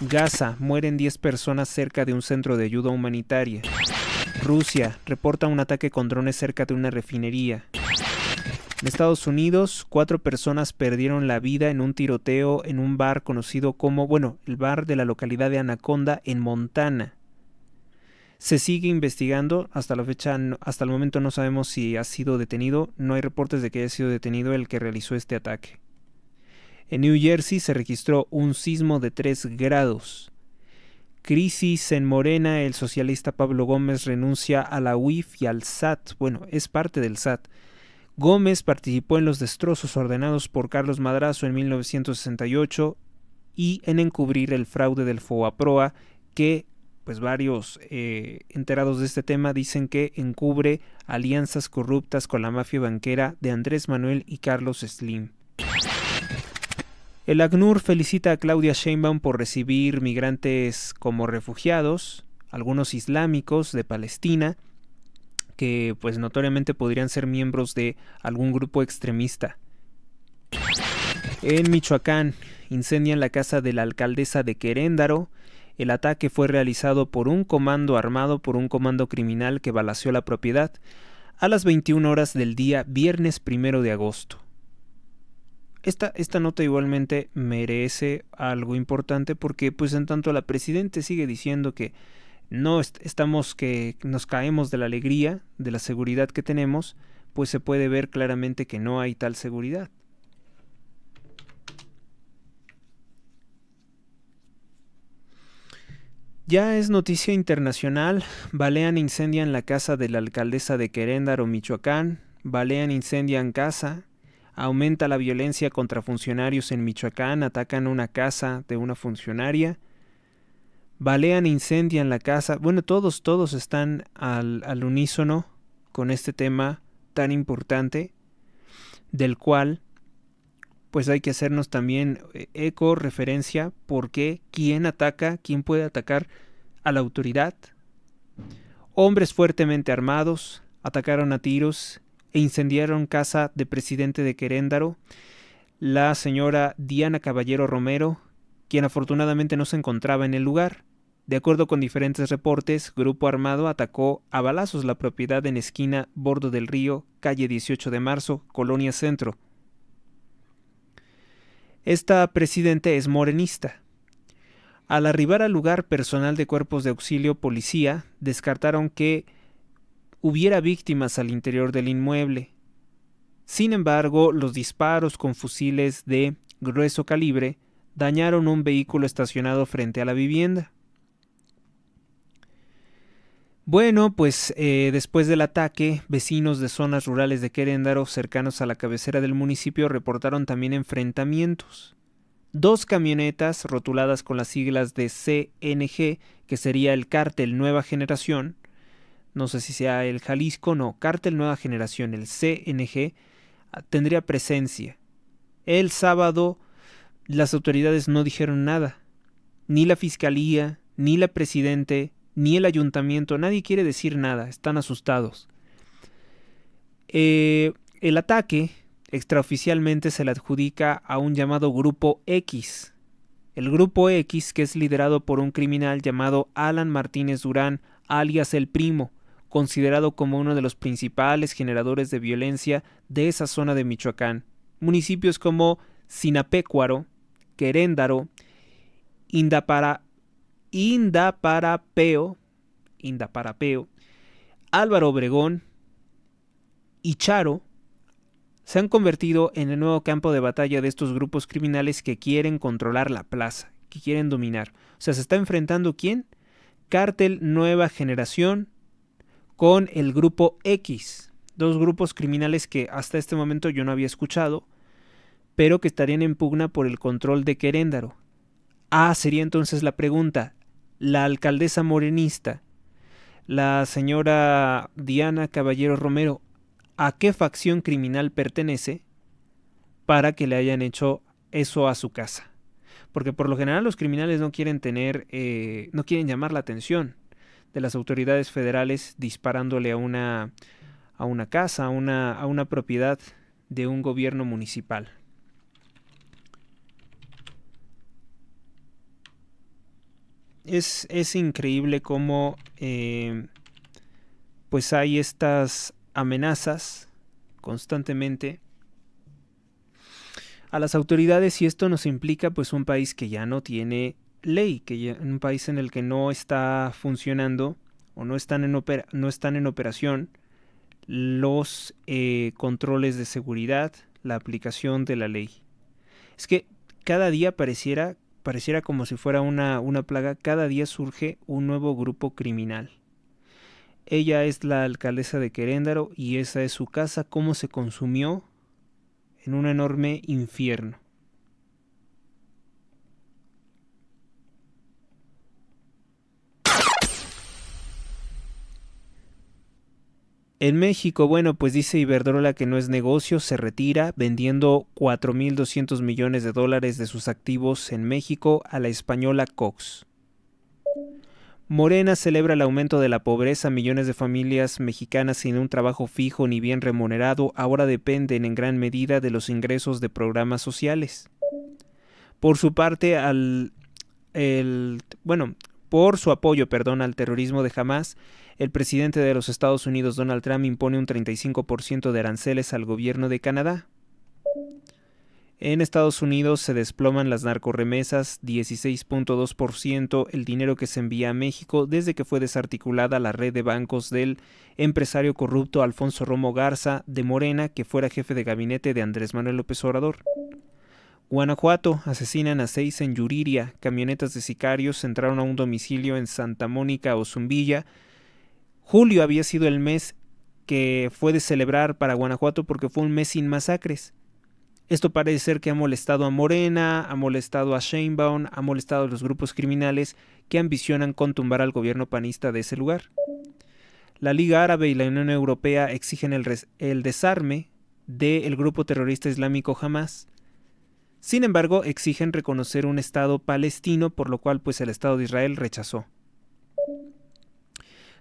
S1: Gaza, mueren 10 personas cerca de un centro de ayuda humanitaria. Rusia reporta un ataque con drones cerca de una refinería. En Estados Unidos, 4 personas perdieron la vida en un tiroteo en un bar conocido como, el bar de la localidad de Anaconda en Montana. Se sigue investigando, hasta la fecha, hasta el momento no sabemos si ha sido detenido, no hay reportes de que haya sido detenido el que realizó este ataque. En New Jersey se registró un sismo de 3 grados. Crisis en Morena, el socialista Pablo Gómez renuncia a la UIF y al SAT, es parte del SAT. Gómez participó en los destrozos ordenados por Carlos Madrazo en 1968 y en encubrir el fraude del FOAPROA que varios enterados de este tema dicen que encubre alianzas corruptas con la mafia banquera de Andrés Manuel y Carlos Slim. El ACNUR felicita a Claudia Sheinbaum por recibir migrantes como refugiados, algunos islámicos de Palestina, que notoriamente podrían ser miembros de algún grupo extremista. En Michoacán, incendian la casa de la alcaldesa de Queréndaro. El ataque fue realizado por un comando armado por un comando criminal que balaceó la propiedad a las 21 horas del día viernes 1 de agosto. Esta nota igualmente merece algo importante porque en tanto la presidenta sigue diciendo que no estamos que nos caemos de la alegría, de la seguridad que tenemos, se puede ver claramente que no hay tal seguridad. Ya es noticia internacional, balean e incendian la casa de la alcaldesa de Queréndaro, Michoacán, balean e incendian casa, aumenta la violencia contra funcionarios en Michoacán, atacan una casa de una funcionaria, balean e incendian la casa, todos están al unísono con este tema tan importante, del cual hay que hacernos también eco, referencia, porque ¿quién ataca? ¿Quién puede atacar a la autoridad? Hombres fuertemente armados atacaron a tiros e incendiaron casa de presidente de Queréndaro, la señora Diana Caballero Romero, quien afortunadamente no se encontraba en el lugar. De acuerdo con diferentes reportes, grupo armado atacó a balazos la propiedad en esquina Bordo del Río, calle 18 de marzo, Colonia Centro. Esta presidente es morenista. Al arribar al lugar, personal de cuerpos de auxilio policía descartaron que hubiera víctimas al interior del inmueble. Sin embargo, los disparos con fusiles de grueso calibre dañaron un vehículo estacionado frente a la vivienda. Bueno, pues después del ataque, vecinos de zonas rurales de Queréndaro, cercanos a la cabecera del municipio, reportaron también enfrentamientos. 2 camionetas rotuladas con las siglas de CNG, que sería el Cártel Nueva Generación, no sé si sea el Jalisco, no, Cártel Nueva Generación, el CNG, tendría presencia. El sábado las autoridades no dijeron nada, ni la fiscalía, ni la presidente, ni el ayuntamiento, nadie quiere decir nada, están asustados. El ataque extraoficialmente se le adjudica a un llamado Grupo X. El Grupo X, que es liderado por un criminal llamado Alan Martínez Durán, alias El Primo, considerado como uno de los principales generadores de violencia de esa zona de Michoacán. Municipios como Sinapecuaro, Queréndaro, Indaparapeo, Álvaro Obregón y Charo se han convertido en el nuevo campo de batalla de estos grupos criminales que quieren controlar la plaza, que quieren dominar. O sea, se está enfrentando ¿quién? Cártel Nueva Generación con el Grupo X, 2 grupos criminales que hasta este momento yo no había escuchado, pero que estarían en pugna por el control de Queréndaro. Sería entonces la pregunta, la alcaldesa morenista, la señora Diana Caballero Romero, ¿a qué facción criminal pertenece para que le hayan hecho eso a su casa? Porque por lo general los criminales no quieren no quieren llamar la atención de las autoridades federales disparándole a una casa, a una propiedad de un gobierno municipal. Es increíble cómo pues hay estas amenazas constantemente a las autoridades, y esto nos implica pues un país que ya no tiene ley, un país en el que no está funcionando o no están en operación los controles de seguridad, la aplicación de la ley. Es que cada día pareciera como si fuera una plaga, cada día surge un nuevo grupo criminal. Ella es la alcaldesa de Queréndaro y esa es su casa, cómo se consumió en un enorme infierno. En México, bueno, pues dice Iberdrola que no es negocio, se retira vendiendo 4.200 millones de dólares de sus activos en México a la española Cox. Morena celebra el aumento de la pobreza. Millones de familias mexicanas sin un trabajo fijo ni bien remunerado ahora dependen en gran medida de los ingresos de programas sociales. Por su parte, por su apoyo, al terrorismo de Hamás, el presidente de los Estados Unidos, Donald Trump, impone un 35% de aranceles al gobierno de Canadá. En Estados Unidos se desploman las narcorremesas, 16.2% el dinero que se envía a México desde que fue desarticulada la red de bancos del empresario corrupto Alfonso Romo Garza de Morena, que fuera jefe de gabinete de Andrés Manuel López Obrador. Guanajuato, asesinan a 6 en Yuriria. Camionetas de sicarios entraron a un domicilio en Santa Mónica o Zumbilla. Julio había sido el mes que fue de celebrar para Guanajuato porque fue un mes sin masacres. Esto parece ser que ha molestado a Morena, ha molestado a Sheinbaum, ha molestado a los grupos criminales que ambicionan con tumbar al gobierno panista de ese lugar. La Liga Árabe y la Unión Europea exigen el desarme del grupo terrorista islámico Hamás. Sin embargo, exigen reconocer un Estado palestino, por lo cual pues el Estado de Israel rechazó.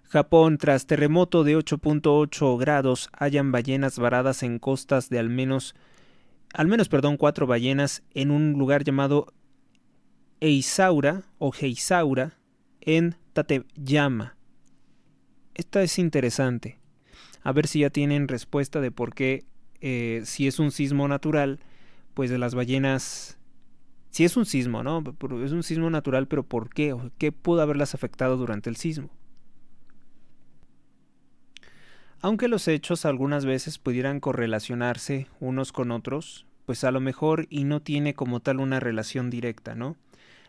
S1: Japón, tras terremoto de 8.8 grados, hallan ballenas varadas en costas de al menos 4 ballenas en un lugar llamado Heisaura en Tateyama. Esta es interesante. A ver si ya tienen respuesta de por qué, si es un sismo natural, pues de las ballenas, si es un sismo, ¿no? Es un sismo natural, pero ¿por qué? ¿Qué pudo haberlas afectado durante el sismo? Aunque los hechos algunas veces pudieran correlacionarse unos con otros, pues a lo mejor y no tiene como tal una relación directa, ¿no?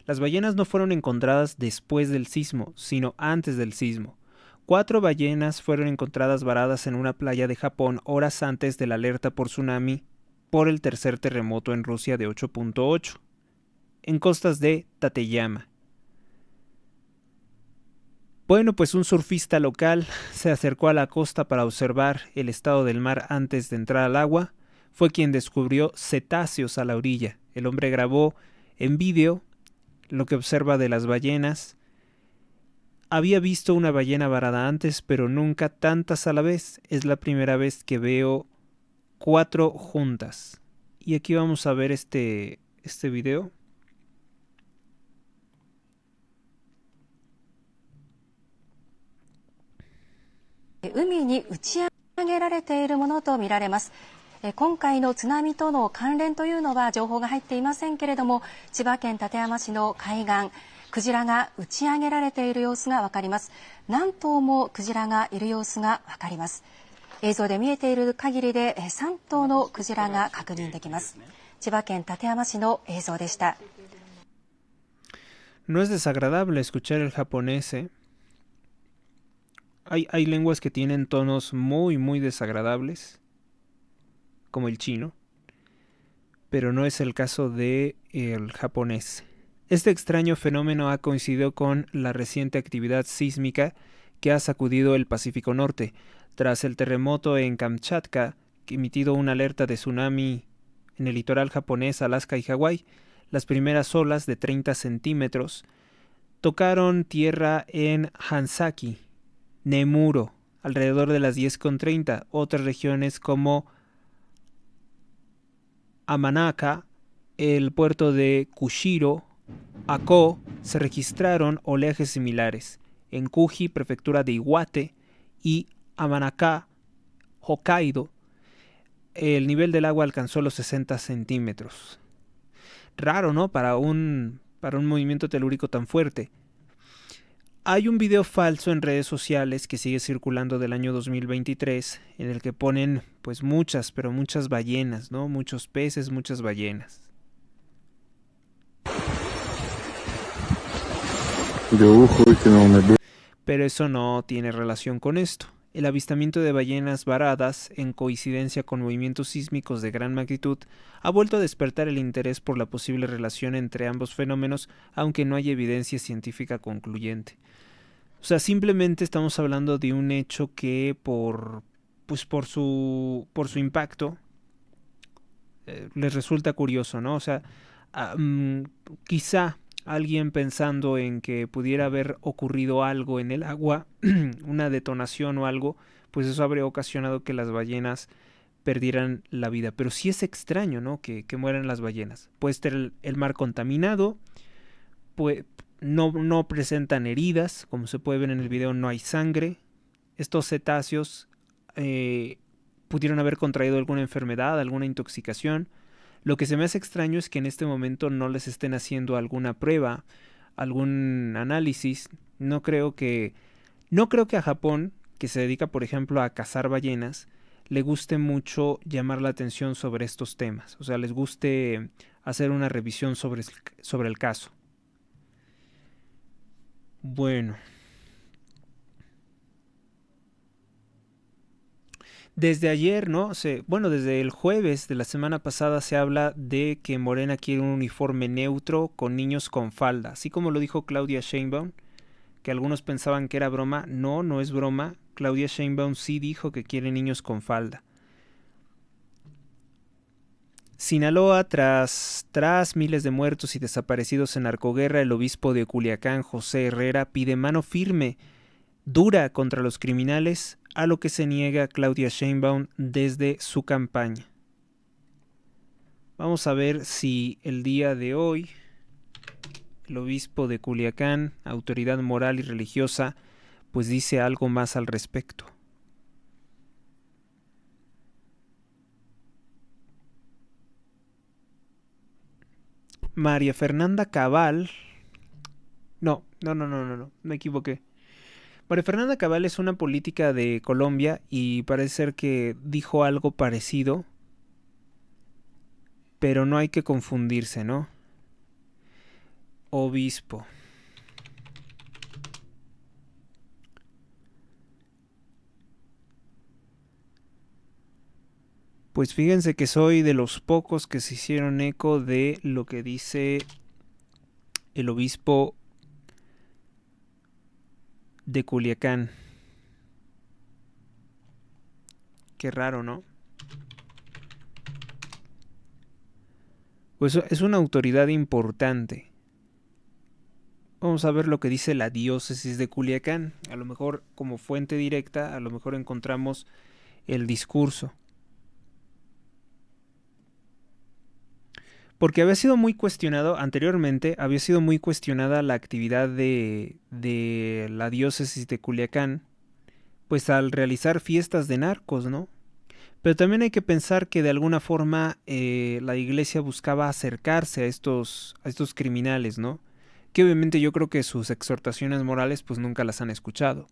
S1: Las ballenas no fueron encontradas después del sismo, sino antes del sismo. 4 ballenas fueron encontradas varadas en una playa de Japón horas antes de la alerta por tsunami por el tercer terremoto en Rusia de 8.8, en costas de Tateyama. Bueno, pues un surfista local se acercó a la costa para observar el estado del mar antes de entrar al agua. Fue quien descubrió cetáceos a la orilla. El hombre grabó en vídeo lo que observa de las ballenas. Había visto una ballena varada antes, pero nunca tantas a la vez. Es la primera vez que veo 4 juntas. Y aquí vamos a ver este video.
S3: 海に打ち上げられているものとみられます。今回の津波との関連というのは情報が入っていませんけれども、千葉県館山市の海岸、クジラが打ち上げられている様子がわかります。何頭もクジラがいる様子がわかります。映像で見えている限りで3頭のクジラが確認できます。千葉県館山市の映像でした。
S1: No es desagradable escuchar el japonés, ¿eh? Hay lenguas que tienen tonos muy, muy desagradables, como el chino, pero no es el caso del japonés. Este extraño fenómeno ha coincidido con la reciente actividad sísmica que ha sacudido el Pacífico Norte. Tras el terremoto en Kamchatka, que emitido una alerta de tsunami en el litoral japonés, Alaska y Hawái, las primeras olas de 30 centímetros tocaron tierra en Hansaki, Nemuro, alrededor de las 10:30. Otras regiones como Amanaka, el puerto de Kushiro, Ako, se registraron oleajes similares. En Kuji, prefectura de Iwate, y Amanaka, Hokkaido, el nivel del agua alcanzó los 60 centímetros. Raro, ¿no? Para un movimiento telúrico tan fuerte. Hay un video falso en redes sociales que sigue circulando del año 2023 en el que ponen pues muchas, pero muchas ballenas, ¿no? Muchos peces, muchas ballenas. Pero eso no tiene relación con esto. El avistamiento de ballenas varadas, en coincidencia con movimientos sísmicos de gran magnitud, ha vuelto a despertar el interés por la posible relación entre ambos fenómenos, aunque no hay evidencia científica concluyente. O sea, simplemente estamos hablando de un hecho que por su impacto les resulta curioso, ¿no? O sea, quizá alguien pensando en que pudiera haber ocurrido algo en el agua, una detonación o algo, pues eso habría ocasionado que las ballenas perdieran la vida. Pero sí es extraño, ¿no? Que mueran las ballenas. Puede estar el mar contaminado, pues no presentan heridas, como se puede ver en el video, no hay sangre. Estos cetáceos pudieron haber contraído alguna enfermedad, alguna intoxicación. Lo que se me hace extraño es que en este momento no les estén haciendo alguna prueba, algún análisis. No creo que a Japón, que se dedica por ejemplo a cazar ballenas, le guste mucho llamar la atención sobre estos temas. O sea, les guste hacer una revisión sobre el caso. Bueno. Desde ayer, ¿no? Desde el jueves de la semana pasada se habla de que Morena quiere un uniforme neutro con niños con falda. Así como lo dijo Claudia Sheinbaum, que algunos pensaban que era broma. No, no es broma. Claudia Sheinbaum sí dijo que quiere niños con falda. Sinaloa, tras miles de muertos y desaparecidos en narcoguerra, el obispo de Culiacán, José Herrera, pide mano firme, dura contra los criminales, a lo que se niega Claudia Sheinbaum desde su campaña. Vamos a ver si el día de hoy el obispo de Culiacán, autoridad moral y religiosa, pues dice algo más al respecto. María Fernanda Cabal, no, me equivoqué. María Fernanda Cabal es una política de Colombia y parece ser que dijo algo parecido, pero no hay que confundirse, ¿no? Obispo. Pues fíjense que soy de los pocos que se hicieron eco de lo que dice el obispo de Culiacán. Qué raro, ¿no? Pues es una autoridad importante. Vamos a ver lo que dice la diócesis de Culiacán. A lo mejor como fuente directa, a lo mejor encontramos el discurso. Porque había sido muy cuestionado, anteriormente había sido muy cuestionada la actividad de la diócesis de Culiacán, pues al realizar fiestas de narcos, ¿no? Pero también hay que pensar que de alguna forma la iglesia buscaba acercarse a estos criminales, ¿no? Que obviamente yo creo que sus exhortaciones morales pues nunca las han escuchado.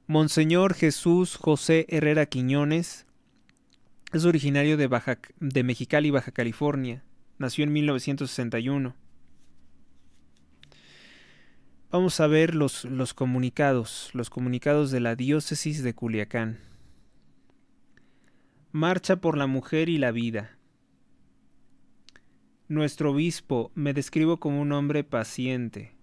S1: Monseñor Jesús José Herrera Quiñones es originario de Mexicali, Baja California. Nació en 1961. Vamos a ver los comunicados de la diócesis de Culiacán. Marcha por la mujer y la vida. Nuestro obispo, me describo como un hombre paciente.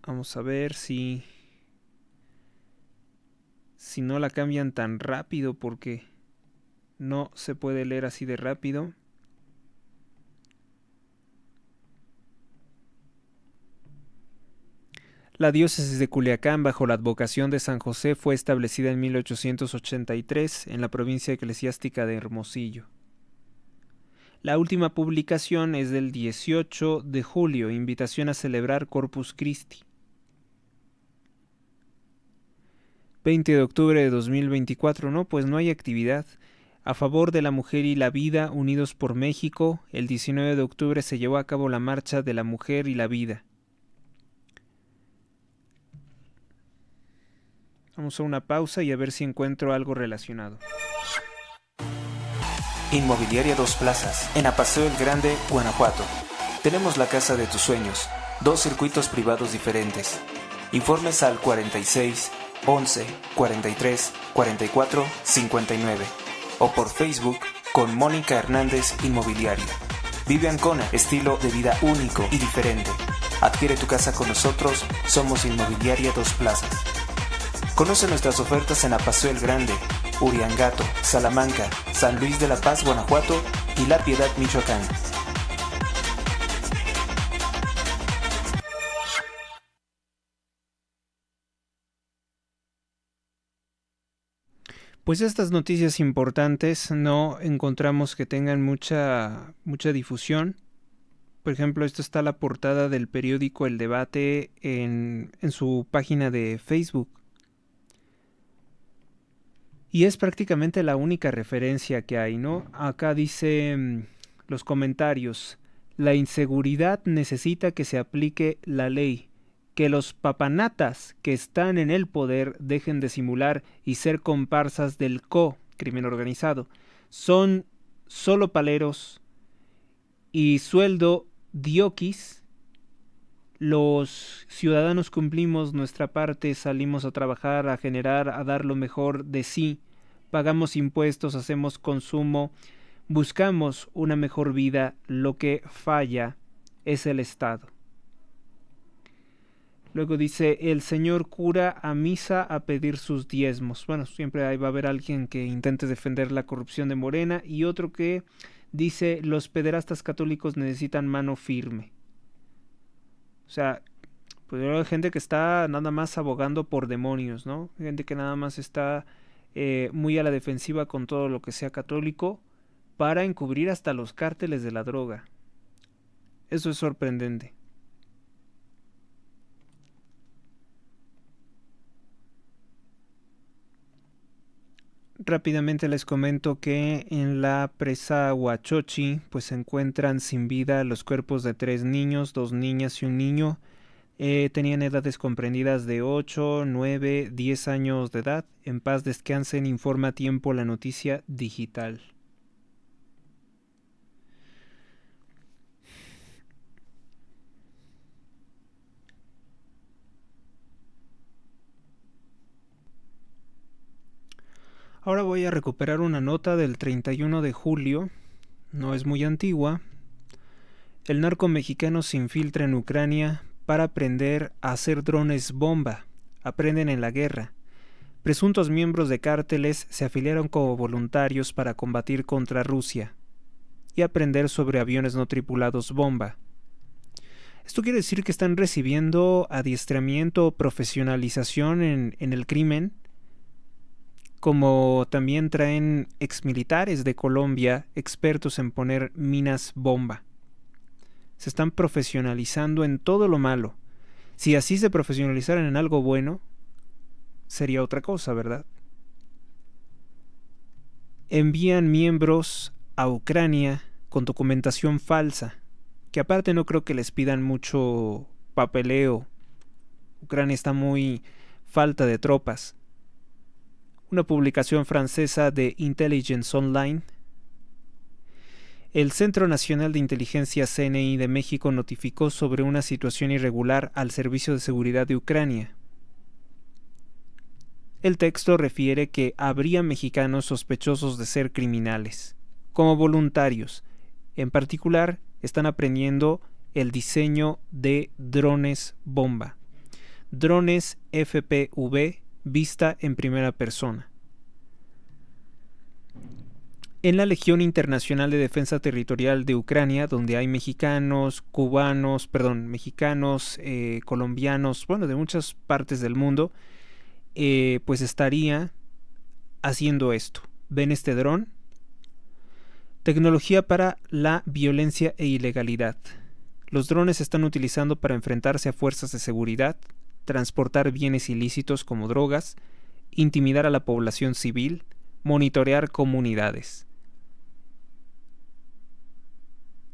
S1: Vamos a ver si no la cambian tan rápido, porque no se puede leer así de rápido. La diócesis de Culiacán, bajo la advocación de San José, fue establecida en 1883 en la provincia eclesiástica de Hermosillo. La última publicación es del 18 de julio, invitación a celebrar Corpus Christi. 20 de octubre de 2024, no, pues no hay actividad. A favor de la mujer y la vida, Unidos por México, el 19 de octubre se llevó a cabo la Marcha de la Mujer y la Vida. Vamos a una pausa y a ver si encuentro algo relacionado.
S2: Inmobiliaria Dos Plazas, en Apaseo el Grande, Guanajuato. Tenemos la casa de tus sueños, 2 circuitos privados diferentes. Informes al 46 11 43 44 59 o por Facebook con Mónica Hernández Inmobiliaria. Vive Ancona, estilo de vida único y diferente. Adquiere tu casa con nosotros, somos Inmobiliaria Dos Plazas. Conoce nuestras ofertas en Apaseo el Grande, Uriangato, Salamanca, San Luis de la Paz, Guanajuato y La Piedad, Michoacán.
S1: Pues estas noticias importantes no encontramos que tengan mucha difusión. Por ejemplo, esto está la portada del periódico El Debate en su página de Facebook. Y es prácticamente la única referencia que hay, ¿no? Acá dice los comentarios: la inseguridad necesita que se aplique la ley, que los papanatas que están en el poder dejen de simular y ser comparsas del crimen organizado. Son solo paleros y sueldo dioquis. Los ciudadanos cumplimos nuestra parte, salimos a trabajar, a generar, a dar lo mejor de sí, pagamos impuestos, hacemos consumo, buscamos una mejor vida, lo que falla es el Estado. Luego dice: el señor cura a misa a pedir sus diezmos. Bueno, siempre ahí va a haber alguien que intente defender la corrupción de Morena, y otro que dice: los pederastas católicos necesitan mano firme. O sea, pues hay gente que está nada más abogando por demonios, ¿no? Gente que nada más está muy a la defensiva con todo lo que sea católico para encubrir hasta los cárteles de la droga. Eso es sorprendente. Rápidamente les comento que en la presa Huachochi pues se encuentran sin vida los cuerpos de 3 niños, 2 niñas y un niño. Tenían edades comprendidas de 8, 9, 10 años de edad. En paz descansen, informa Tiempo la Noticia Digital. Ahora voy a recuperar una nota del 31 de julio, no es muy antigua. El narco mexicano se infiltra en Ucrania para aprender a hacer drones bomba. Aprenden en la guerra. Presuntos miembros de cárteles se afiliaron como voluntarios para combatir contra Rusia y aprender sobre aviones no tripulados bomba. Esto quiere decir que están recibiendo adiestramiento o profesionalización en el crimen, como también traen exmilitares de Colombia expertos en poner minas bomba. Se están profesionalizando en todo lo malo. Si así se profesionalizaran en algo bueno, sería otra cosa, ¿verdad? Envían miembros a Ucrania con documentación falsa, que aparte no creo que les pidan mucho papeleo. Ucrania está muy falta de tropas. Una publicación francesa de Intelligence Online. El Centro Nacional de Inteligencia CNI de México notificó sobre una situación irregular al Servicio de Seguridad de Ucrania. El texto refiere que habría mexicanos sospechosos de ser criminales, como voluntarios. En particular, están aprendiendo el diseño de drones bomba. Drones FPV vista en primera persona. En la Legión Internacional de Defensa Territorial de Ucrania, donde hay mexicanos, colombianos, de muchas partes del mundo, pues estaría haciendo esto. ¿Ven este dron? Tecnología para la violencia e ilegalidad. Los drones se están utilizando para enfrentarse a fuerzas de seguridad, transportar bienes ilícitos como drogas, intimidar a la población civil, monitorear comunidades.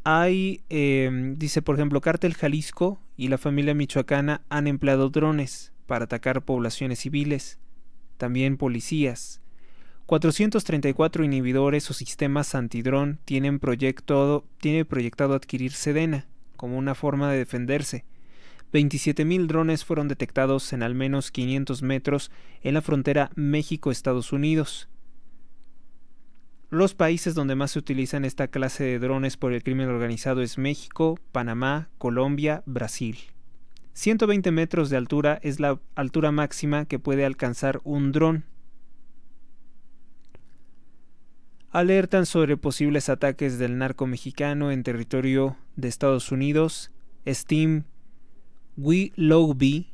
S1: Dice por ejemplo, Cártel Jalisco y la familia michoacana han empleado drones para atacar poblaciones civiles, también policías. 434 inhibidores o sistemas antidrón tiene proyectado adquirir Sedena como una forma de defenderse. 27,000 drones fueron detectados en al menos 500 metros en la frontera México-Estados Unidos. Los países donde más se utilizan esta clase de drones por el crimen organizado es México, Panamá, Colombia, Brasil. 120 metros de altura es la altura máxima que puede alcanzar un dron. Alertan sobre posibles ataques del narco mexicano en territorio de Estados Unidos. Steve Willoughby,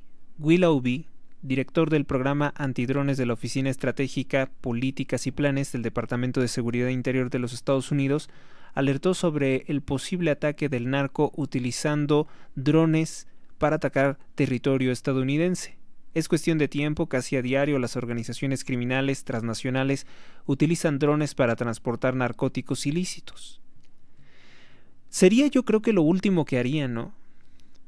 S1: director del programa antidrones de la Oficina Estratégica, Políticas y Planes del Departamento de Seguridad Interior de los Estados Unidos, alertó sobre el posible ataque del narco utilizando drones para atacar territorio estadounidense. Es cuestión de tiempo, casi a diario las organizaciones criminales transnacionales utilizan drones para transportar narcóticos ilícitos. Sería yo creo que lo último que harían, ¿no?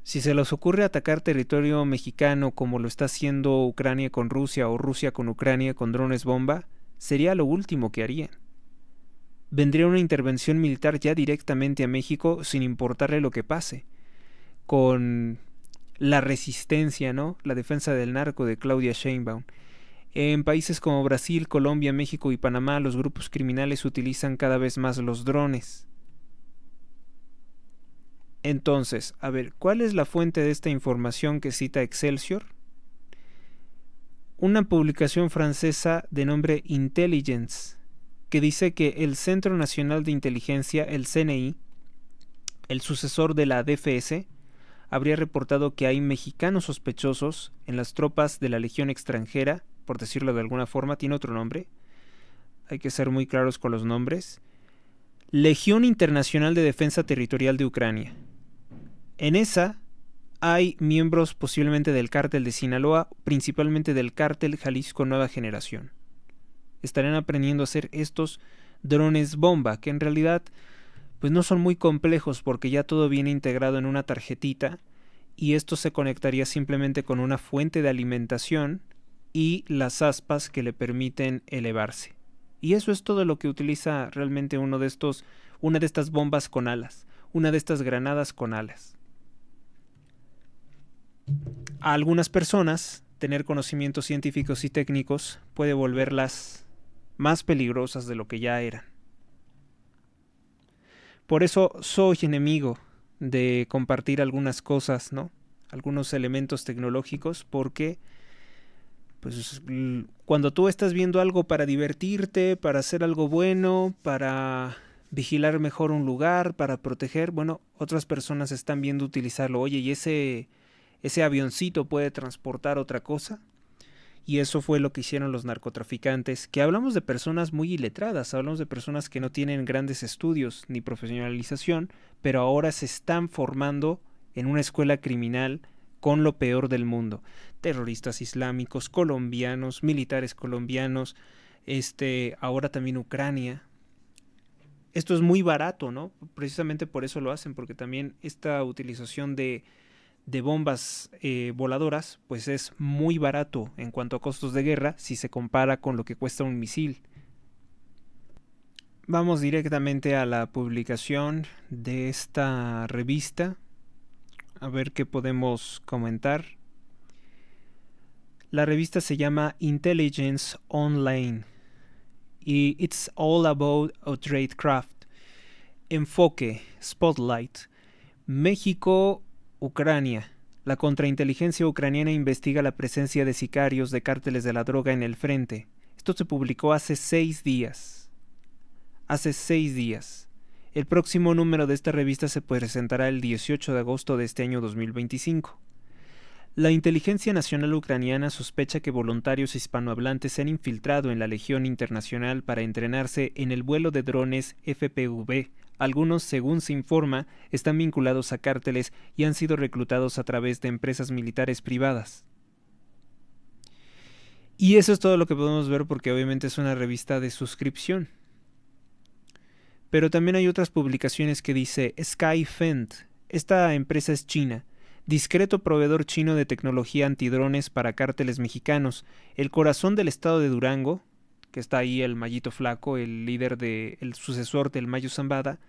S1: Si se les ocurre atacar territorio mexicano como lo está haciendo Ucrania con Rusia o Rusia con Ucrania con drones bomba, sería lo último que harían. Vendría una intervención militar ya directamente a México sin importarle lo que pase. Con la resistencia, ¿no? La defensa del narco de Claudia Sheinbaum. En países como Brasil, Colombia, México y Panamá, los grupos criminales utilizan cada vez más los drones. Entonces, a ver, ¿cuál es la fuente de esta información que cita Excelsior? Una publicación francesa de nombre Intelligence, que dice que el Centro Nacional de Inteligencia, el CNI, el sucesor de la DFS, habría reportado que hay mexicanos sospechosos en las tropas de la Legión extranjera, por decirlo de alguna forma, tiene otro nombre, hay que ser muy claros con los nombres, Legión Internacional de Defensa Territorial de Ucrania. En esa hay miembros posiblemente del cártel de Sinaloa, principalmente del cártel Jalisco Nueva Generación. estarían aprendiendo a hacer estos drones bomba, que en realidad pues no son muy complejos porque ya todo viene integrado en una tarjetita y esto se conectaría simplemente con una fuente de alimentación y las aspas que le permiten elevarse. Y eso es todo lo que utiliza realmente una de estas bombas con alas, una de estas granadas con alas. A algunas personas, tener conocimientos científicos y técnicos puede volverlas más peligrosas de lo que ya eran. Por eso soy enemigo de compartir algunas cosas, ¿no? Algunos elementos tecnológicos, porque pues cuando tú estás viendo algo para divertirte, para hacer algo bueno, para vigilar mejor un lugar, para proteger, bueno, otras personas están viendo utilizarlo. Oye, ¿y ese avioncito puede transportar otra cosa? Y eso fue lo que hicieron los narcotraficantes, que hablamos de personas muy iletradas, hablamos de personas que no tienen grandes estudios ni profesionalización, pero ahora se están formando en una escuela criminal con lo peor del mundo. Terroristas islámicos, colombianos, militares colombianos, ahora también Ucrania. Esto es muy barato, ¿no? Precisamente por eso lo hacen, porque también esta utilización de bombas voladoras, pues es muy barato en cuanto a costos de guerra si se compara con lo que cuesta un misil. Vamos directamente a la publicación de esta revista, a ver qué podemos comentar. La revista se llama Intelligence Online y It's All About a Tradecraft. Enfoque, Spotlight, México, Ucrania. La contrainteligencia ucraniana investiga la presencia de sicarios de cárteles de la droga en el frente. Esto se publicó hace 6 días. El próximo número de esta revista se presentará el 18 de agosto de este año 2025. La inteligencia nacional ucraniana sospecha que voluntarios hispanohablantes se han infiltrado en la Legión Internacional para entrenarse en el vuelo de drones FPV. Algunos, según se informa, están vinculados a cárteles y han sido reclutados a través de empresas militares privadas. Y eso es todo lo que podemos ver porque obviamente es una revista de suscripción. Pero también hay otras publicaciones que dice Skyfend. Esta empresa es china. Discreto proveedor chino de tecnología antidrones para cárteles mexicanos. El corazón del estado de Durango, que está ahí el Mayito Flaco, el sucesor del Mayo Zambada,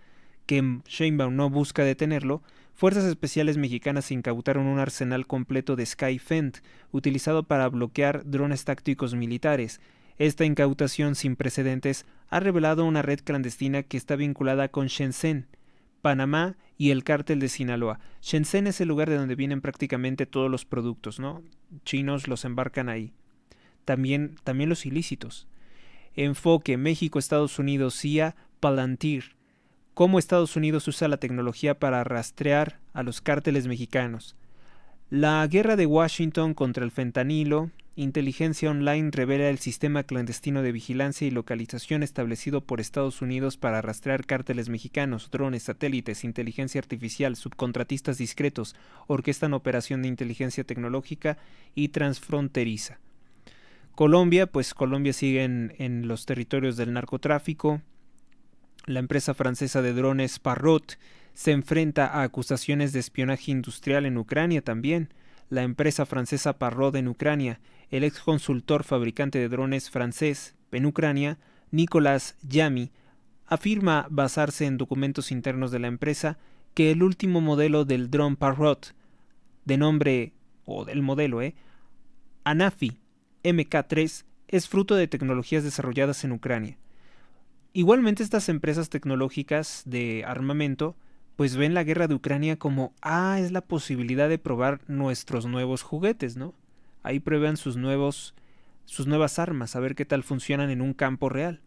S1: que Sheinbaum no busca detenerlo. Fuerzas especiales mexicanas incautaron un arsenal completo de Skyfend, utilizado para bloquear drones tácticos militares. Esta incautación sin precedentes ha revelado una red clandestina que está vinculada con Shenzhen, Panamá y el cártel de Sinaloa. Shenzhen es el lugar de donde vienen prácticamente todos los productos, ¿no? Chinos los embarcan ahí. También los ilícitos. Enfoque, México, Estados Unidos, CIA, Palantir. Cómo Estados Unidos usa la tecnología para rastrear a los cárteles mexicanos. La guerra de Washington contra el fentanilo. Inteligencia Online revela el sistema clandestino de vigilancia y localización establecido por Estados Unidos para rastrear cárteles mexicanos. Drones, satélites, inteligencia artificial, subcontratistas discretos, orquestan operación de inteligencia tecnológica y transfronteriza. Colombia, pues Colombia sigue en los territorios del narcotráfico. La empresa francesa de drones Parrot se enfrenta a acusaciones de espionaje industrial en Ucrania también. La empresa francesa Parrot en Ucrania, el ex consultor fabricante de drones francés en Ucrania, Nicolas Yamy, afirma basarse en documentos internos de la empresa que el último modelo del dron Parrot, de nombre, o del modelo, Anafi MK3, es fruto de tecnologías desarrolladas en Ucrania. Igualmente estas empresas tecnológicas de armamento pues ven la guerra de Ucrania como, es la posibilidad de probar nuestros nuevos juguetes, ¿no? Ahí prueban sus nuevas armas, a ver qué tal funcionan en un campo real.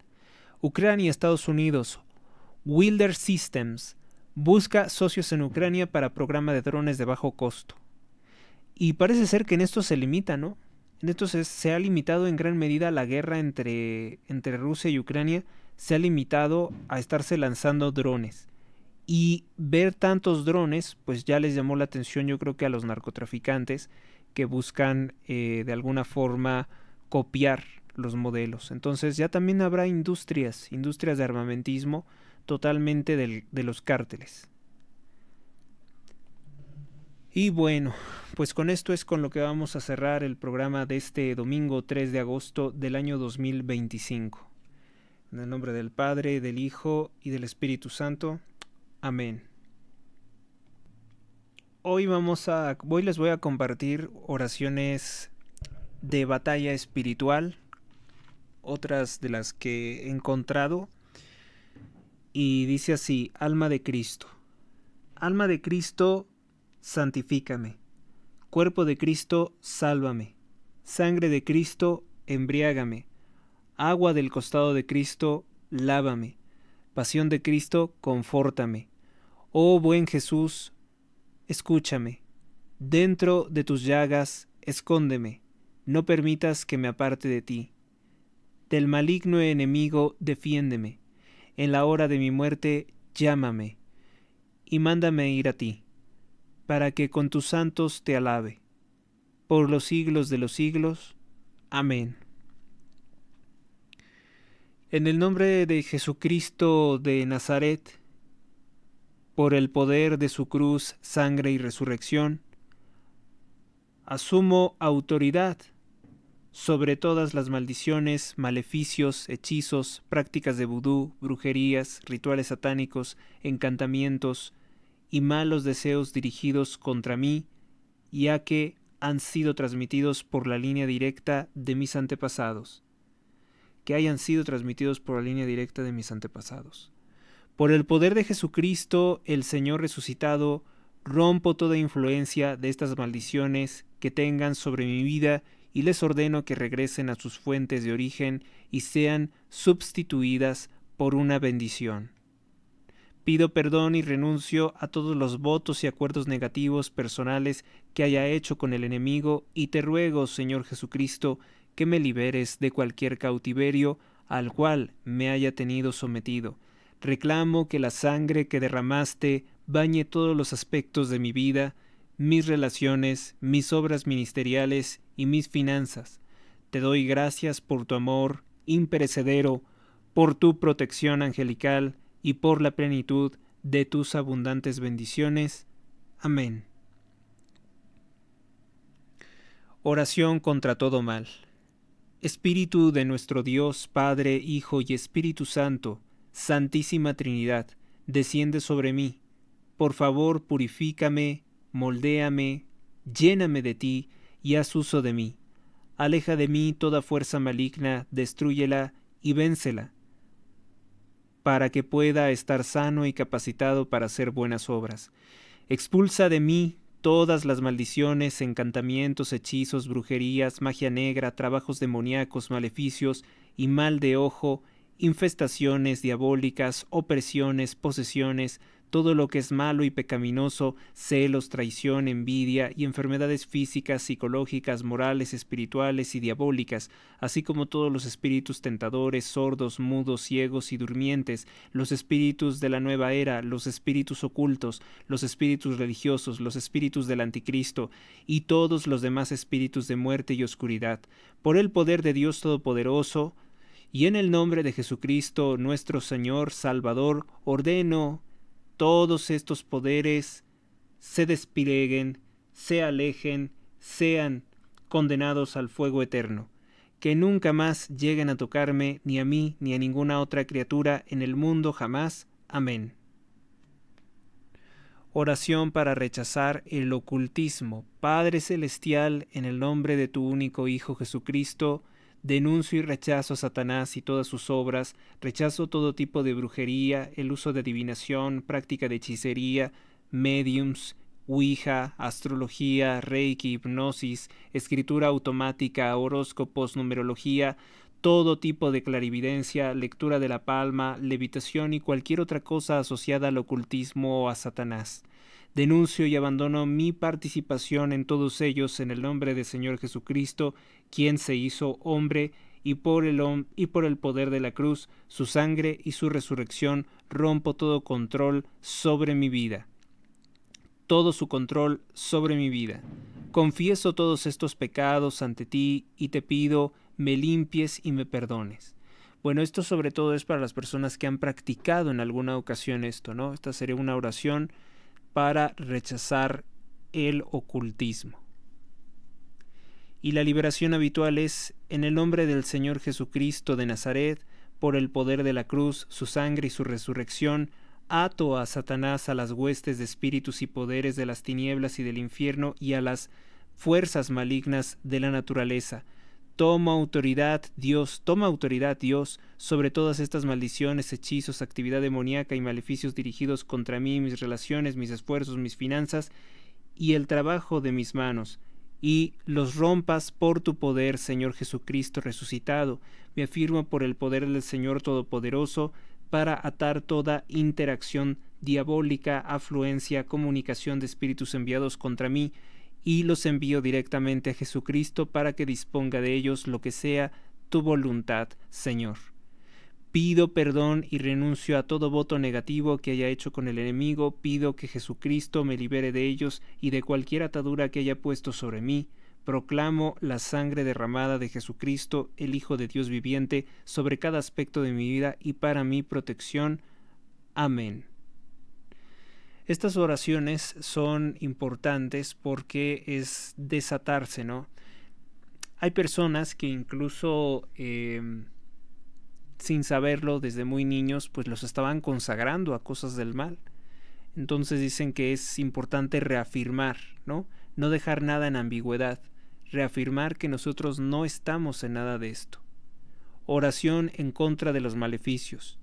S1: Ucrania, Estados Unidos, Wilder Systems, busca socios en Ucrania para programa de drones de bajo costo. Y parece ser que en esto se limita, ¿no? Entonces se ha limitado en gran medida la guerra entre Rusia y Ucrania, se ha limitado a estarse lanzando drones. Y ver tantos drones, pues ya les llamó la atención, yo creo que a los narcotraficantes que buscan de alguna forma copiar los modelos. Entonces ya también habrá industrias de armamentismo totalmente de los cárteles. Y bueno, pues con esto es con lo que vamos a cerrar el programa de este domingo 3 de agosto del año 2025. En el nombre del Padre, del Hijo y del Espíritu Santo. Amén. Hoy les voy a compartir oraciones de batalla espiritual, otras de las que he encontrado, y dice así: alma de Cristo, santifícame, cuerpo de Cristo, sálvame, sangre de Cristo, embriágame, agua del costado de Cristo, lávame, pasión de Cristo, confórtame. Oh buen Jesús, escúchame, dentro de tus llagas, escóndeme, no permitas que me aparte de ti. Del maligno enemigo, defiéndeme, en la hora de mi muerte, llámame, y mándame ir a ti, para que con tus santos te alabe, por los siglos de los siglos. Amén. En el nombre de Jesucristo de Nazaret, por el poder de su cruz, sangre y resurrección, asumo autoridad sobre todas las maldiciones, maleficios, hechizos, prácticas de vudú, brujerías, rituales satánicos, encantamientos y malos deseos dirigidos contra mí, ya que han sido transmitidos por la línea directa de mis antepasados. Por el poder de Jesucristo, el Señor resucitado, rompo toda influencia de estas maldiciones que tengan sobre mi vida y les ordeno que regresen a sus fuentes de origen y sean sustituidas por una bendición. Pido perdón y renuncio a todos los votos y acuerdos negativos personales que haya hecho con el enemigo y te ruego, Señor Jesucristo, que me liberes de cualquier cautiverio al cual me haya tenido sometido. Reclamo que la sangre que derramaste bañe todos los aspectos de mi vida, mis relaciones, mis obras ministeriales y mis finanzas. Te doy gracias por tu amor imperecedero, por tu protección angelical y por la plenitud de tus abundantes bendiciones. Amén. Oración contra todo mal. Espíritu de nuestro Dios, Padre, Hijo y Espíritu Santo, Santísima Trinidad, desciende sobre mí. Por favor, purifícame, moldéame, lléname de ti y haz uso de mí. Aleja de mí toda fuerza maligna, destrúyela y véncela, para que pueda estar sano y capacitado para hacer buenas obras. Expulsa de mí todas las maldiciones, encantamientos, hechizos, brujerías, magia negra, trabajos demoníacos, maleficios y mal de ojo, infestaciones diabólicas, opresiones, posesiones, todo lo que es malo y pecaminoso, celos, traición, envidia y enfermedades físicas, psicológicas, morales, espirituales y diabólicas, así como todos los espíritus tentadores, sordos, mudos, ciegos y durmientes, los espíritus de la nueva era, los espíritus ocultos, los espíritus religiosos, los espíritus del anticristo y todos los demás espíritus de muerte y oscuridad. Por el poder de Dios Todopoderoso y en el nombre de Jesucristo, nuestro Señor Salvador, ordeno todos estos poderes se desplieguen, se alejen, sean condenados al fuego eterno, que nunca más lleguen a tocarme, ni a mí, ni a ninguna otra criatura en el mundo jamás. Amén. Oración para rechazar el ocultismo. Padre Celestial, en el nombre de tu único Hijo Jesucristo, denuncio y rechazo a Satanás y todas sus obras, rechazo todo tipo de brujería, el uso de adivinación, práctica de hechicería, médiums, ouija, astrología, reiki, hipnosis, escritura automática, horóscopos, numerología, todo tipo de clarividencia, lectura de la palma, levitación y cualquier otra cosa asociada al ocultismo o a Satanás. Denuncio y abandono mi participación en todos ellos en el nombre del Señor Jesucristo, quien se hizo hombre, y por el poder de la cruz, su sangre y su resurrección, rompo todo control sobre mi vida. Todo su control sobre mi vida. Confieso todos estos pecados ante ti y te pido me limpies y me perdones. Bueno, esto sobre todo es para las personas que han practicado en alguna ocasión esto, ¿no? Esta sería una oración para rechazar el ocultismo. Y la liberación habitual es: en el nombre del Señor Jesucristo de Nazaret, por el poder de la cruz, su sangre y su resurrección, ato a Satanás, a las huestes de espíritus y poderes de las tinieblas y del infierno y a las fuerzas malignas de la naturaleza. Toma autoridad, Dios, sobre todas estas maldiciones, hechizos, actividad demoníaca y maleficios dirigidos contra mí, mis relaciones, mis esfuerzos, mis finanzas y el trabajo de mis manos, y los rompas por tu poder, Señor Jesucristo resucitado. Me afirmo por el poder del Señor Todopoderoso para atar toda interacción diabólica, afluencia, comunicación de espíritus enviados contra mí, y los envío directamente a Jesucristo para que disponga de ellos lo que sea tu voluntad, Señor. Pido perdón y renuncio a todo voto negativo que haya hecho con el enemigo. Pido que Jesucristo me libere de ellos y de cualquier atadura que haya puesto sobre mí. Proclamo la sangre derramada de Jesucristo, el Hijo de Dios viviente, sobre cada aspecto de mi vida y para mi protección. Amén. Estas oraciones son importantes porque es desatarse, ¿no? Hay personas que incluso sin saberlo desde muy niños, pues los estaban consagrando a cosas del mal. Entonces dicen que es importante reafirmar, ¿no? No dejar nada en ambigüedad, reafirmar que nosotros no estamos en nada de esto. Oración en contra de los maleficios.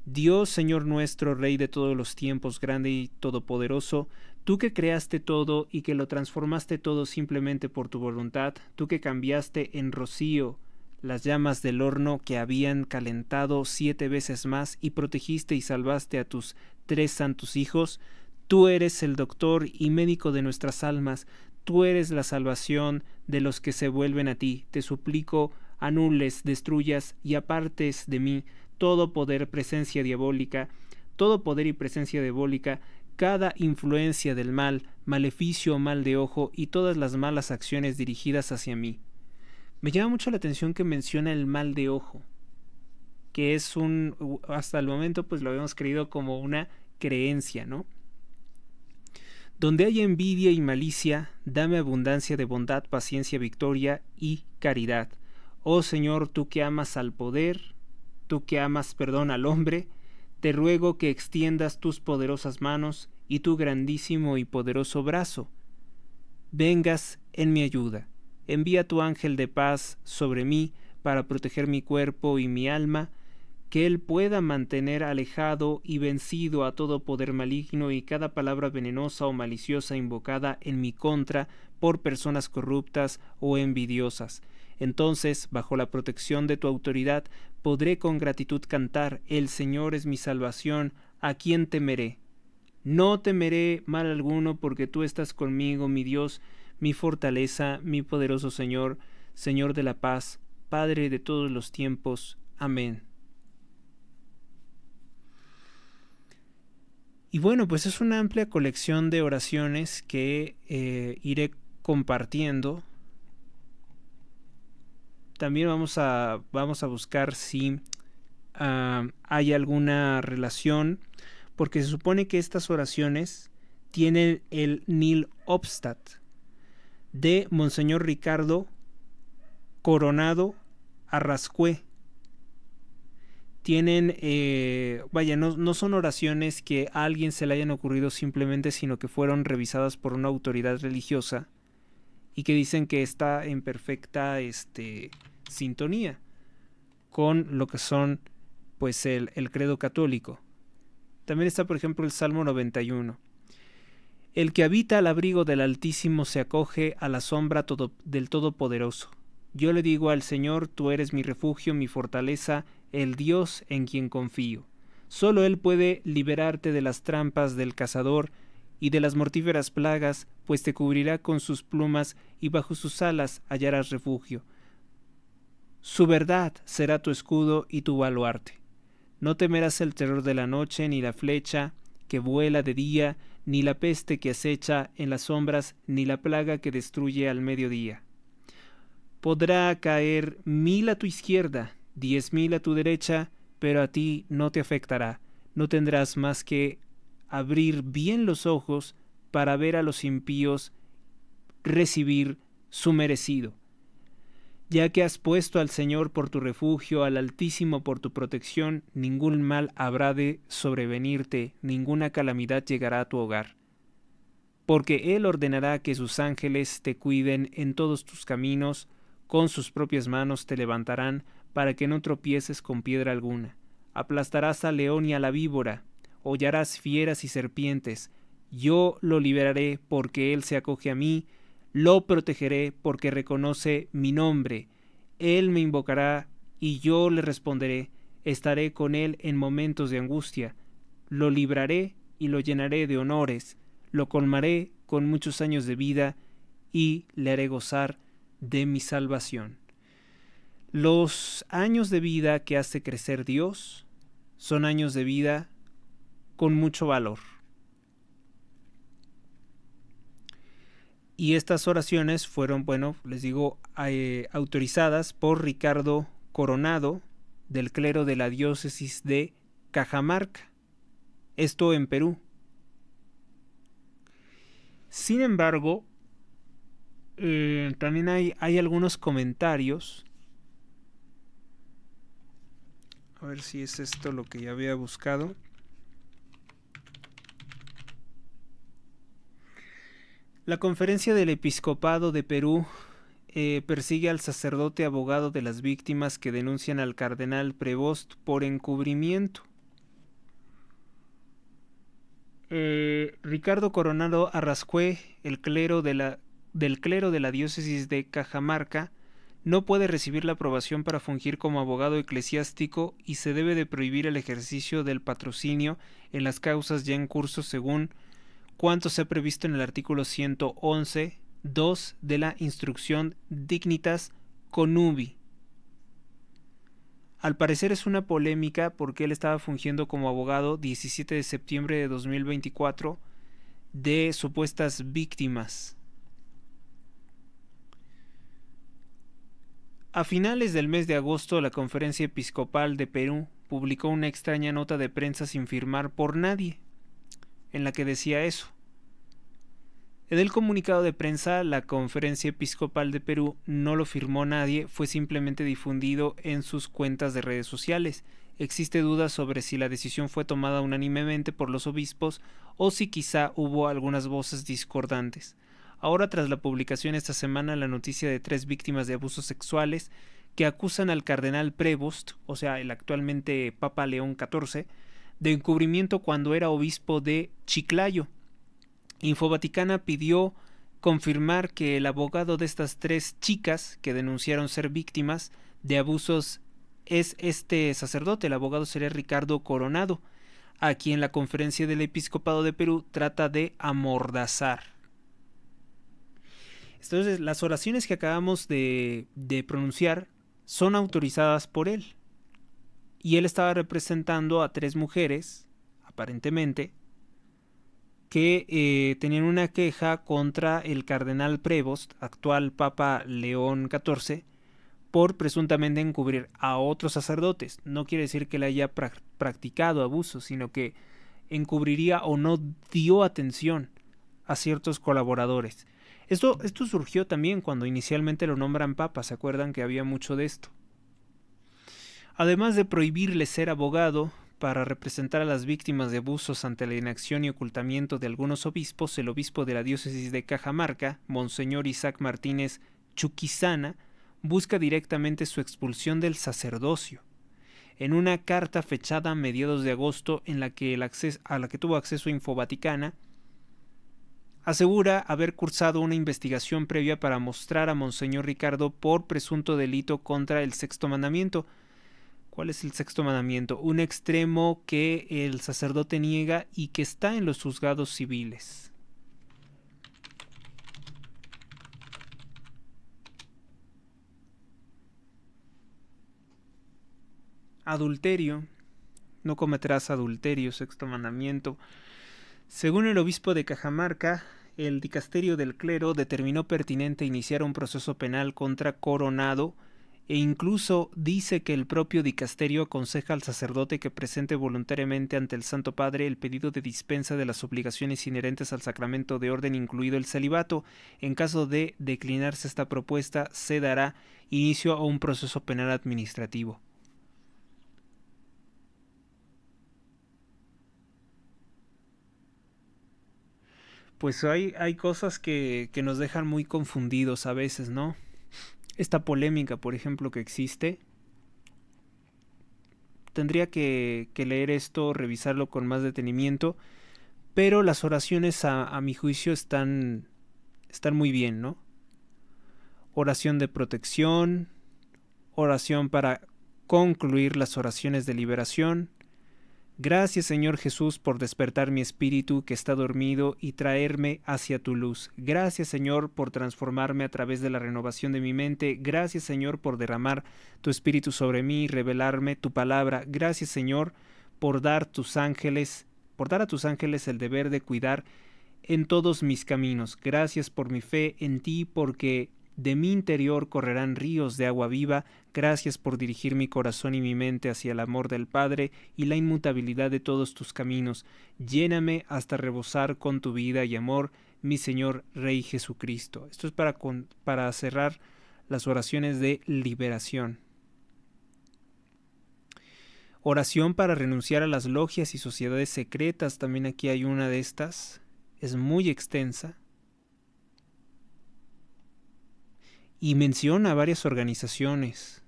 S1: Dios, Señor nuestro, Rey de todos los tiempos, grande y todopoderoso, tú que creaste todo y que lo transformaste todo simplemente por tu voluntad, tú que cambiaste en rocío las llamas del horno que habían calentado 7 veces más y protegiste y salvaste a tus 3 santos hijos, tú eres el doctor y médico de nuestras almas, tú eres la salvación de los que se vuelven a ti. Te suplico, anules, destruyas y apartes de mí todo poder y presencia diabólica, cada influencia del mal, maleficio o mal de ojo y todas las malas acciones dirigidas hacia mí. Me llama mucho la atención que menciona el mal de ojo, que es hasta el momento pues lo habíamos creído como una creencia, ¿no? Donde hay envidia y malicia, dame abundancia de bondad, paciencia, victoria y caridad. Oh Señor, tú que amas al poder, tú que amas, al hombre, te ruego que extiendas tus poderosas manos y tu grandísimo y poderoso brazo. Vengas en mi ayuda. Envía tu ángel de paz sobre mí para proteger mi cuerpo y mi alma, que él pueda mantener alejado y vencido a todo poder maligno y cada palabra venenosa o maliciosa invocada en mi contra por personas corruptas o envidiosas. Entonces, bajo la protección de tu autoridad, podré con gratitud cantar: el Señor es mi salvación, ¿a quién temeré? No temeré mal alguno, porque tú estás conmigo, mi Dios, mi fortaleza, mi poderoso Señor, Señor de la paz, Padre de todos los tiempos. Amén. Y bueno, pues es una amplia colección de oraciones que iré compartiendo. También vamos a buscar si hay alguna relación, porque se supone que estas oraciones tienen el Nil Obstat de Monseñor Ricardo Coronado Arrascue. Tienen, no son oraciones que a alguien se le hayan ocurrido simplemente, sino que fueron revisadas por una autoridad religiosa y que dicen que está en perfecta sintonía con lo que son pues el credo católico. También está, por ejemplo, el Salmo 91. El que habita al abrigo del Altísimo se acoge a la sombra del Todopoderoso. Yo le digo al Señor: tú eres mi refugio, mi fortaleza, el Dios en quien confío. Solo Él puede liberarte de las trampas del cazador y de las mortíferas plagas, pues te cubrirá con sus plumas y bajo sus alas hallarás refugio. Su verdad será tu escudo y tu baluarte. No temerás el terror de la noche, ni la flecha que vuela de día, ni la peste que acecha en las sombras, ni la plaga que destruye al mediodía. Podrá caer 1000 a tu izquierda, 10,000 a tu derecha, pero a ti no te afectará. No tendrás más que abrir bien los ojos para ver a los impíos recibir su merecido. Ya que has puesto al Señor por tu refugio, al Altísimo por tu protección, ningún mal habrá de sobrevenirte, ninguna calamidad llegará a tu hogar. Porque Él ordenará que sus ángeles te cuiden en todos tus caminos, con sus propias manos te levantarán, para que no tropieces con piedra alguna. Aplastarás al león y a la víbora, hollarás fieras y serpientes. Yo lo liberaré porque Él se acoge a mí, lo protegeré porque reconoce mi nombre. Él me invocará y yo le responderé. Estaré con él en momentos de angustia. Lo libraré y lo llenaré de honores. Lo colmaré con muchos años de vida y le haré gozar de mi salvación. Los años de vida que hace crecer Dios son años de vida con mucho valor. Y estas oraciones fueron, les digo, autorizadas por Ricardo Coronado, del clero de la diócesis de Cajamarca, esto en Perú. Sin embargo, también hay algunos comentarios. A ver si es esto lo que ya había buscado. La Conferencia del Episcopado de Perú persigue al sacerdote abogado de las víctimas que denuncian al cardenal Prevost por encubrimiento. Ricardo Coronado Arrascue, del clero de la diócesis de Cajamarca, no puede recibir la aprobación para fungir como abogado eclesiástico y se debe de prohibir el ejercicio del patrocinio en las causas ya en curso según cuanto se ha previsto en el artículo 111.2 de la Instrucción Dignitas Connubii. Al parecer es una polémica porque él estaba fungiendo como abogado 17 de septiembre de 2024 de supuestas víctimas. A finales del mes de agosto, la Conferencia Episcopal de Perú publicó una extraña nota de prensa sin firmar por nadie, en la que decía eso. En el comunicado de prensa, la Conferencia Episcopal de Perú no lo firmó nadie, fue simplemente difundido en sus cuentas de redes sociales. Existe duda sobre si la decisión fue tomada unánimemente por los obispos o si quizá hubo algunas voces discordantes. Ahora, tras la publicación esta semana, la noticia de 3 víctimas de abusos sexuales que acusan al cardenal Prevost, o sea, el actualmente Papa León XIV, de encubrimiento cuando era obispo de Chiclayo. Infovaticana pidió confirmar que el abogado de estas 3 chicas que denunciaron ser víctimas de abusos es este sacerdote. El abogado sería Ricardo Coronado, a quien la Conferencia del Episcopado de Perú trata de amordazar. Entonces, las oraciones que acabamos de pronunciar son autorizadas por él. Y él estaba representando a 3 mujeres, aparentemente, que tenían una queja contra el cardenal Prevost, actual Papa León XIV, por presuntamente encubrir a otros sacerdotes. No quiere decir que le haya practicado abuso, sino que encubriría o no dio atención a ciertos colaboradores. Esto surgió también cuando inicialmente lo nombran papa, ¿se acuerdan que había mucho de esto? Además de prohibirle ser abogado para representar a las víctimas de abusos ante la inacción y ocultamiento de algunos obispos, el obispo de la diócesis de Cajamarca, Monseñor Isaac Martínez Chuquizana, busca directamente su expulsión del sacerdocio. En una carta fechada a mediados de agosto a la que tuvo acceso Infovaticana, asegura haber cursado una investigación previa para mostrar a Monseñor Ricardo por presunto delito contra el sexto mandamiento. ¿Cuál es el sexto mandamiento? Un extremo que el sacerdote niega y que está en los juzgados civiles. Adulterio. No cometerás adulterio, sexto mandamiento. Según el obispo de Cajamarca, el dicasterio del clero determinó pertinente iniciar un proceso penal contra Coronado e incluso dice que el propio dicasterio aconseja al sacerdote que presente voluntariamente ante el Santo Padre el pedido de dispensa de las obligaciones inherentes al sacramento de orden, incluido el celibato. En caso de declinarse esta propuesta, se dará inicio a un proceso penal administrativo. Pues hay cosas que nos dejan muy confundidos a veces, ¿no? Esta polémica, por ejemplo, que existe, tendría que leer esto, revisarlo con más detenimiento, pero las oraciones a mi juicio están muy bien, ¿no? Oración de protección, oración para concluir las oraciones de liberación. Gracias, Señor Jesús, por despertar mi espíritu que está dormido y traerme hacia tu luz. Gracias, Señor, por transformarme a través de la renovación de mi mente. Gracias, Señor, por derramar tu espíritu sobre mí y revelarme tu palabra. Gracias, Señor, por dar a tus ángeles el deber de cuidar en todos mis caminos. Gracias por mi fe en ti, porque de mi interior correrán ríos de agua viva. Gracias por dirigir mi corazón y mi mente hacia el amor del Padre y la inmutabilidad de todos tus caminos. Lléname hasta rebosar con tu vida y amor, mi Señor Rey Jesucristo. Esto es para cerrar las oraciones de liberación. Oración para renunciar a las logias y sociedades secretas. También aquí hay una de estas. Es muy extensa. Y menciona varias organizaciones.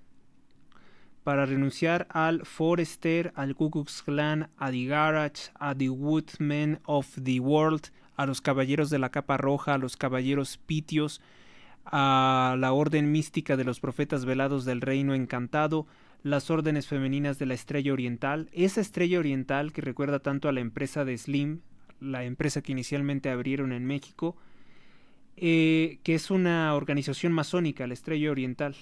S1: Para renunciar al Forester, al Ku Klux Klan, a The Garage, a The Woodmen of the World, a los Caballeros de la Capa Roja, a los Caballeros Pitios, a la Orden Mística de los Profetas Velados del Reino Encantado, las Órdenes Femeninas de la Estrella Oriental, esa Estrella Oriental que recuerda tanto a la empresa de Slim, la empresa que inicialmente abrieron en México, que es una organización masónica, la Estrella Oriental,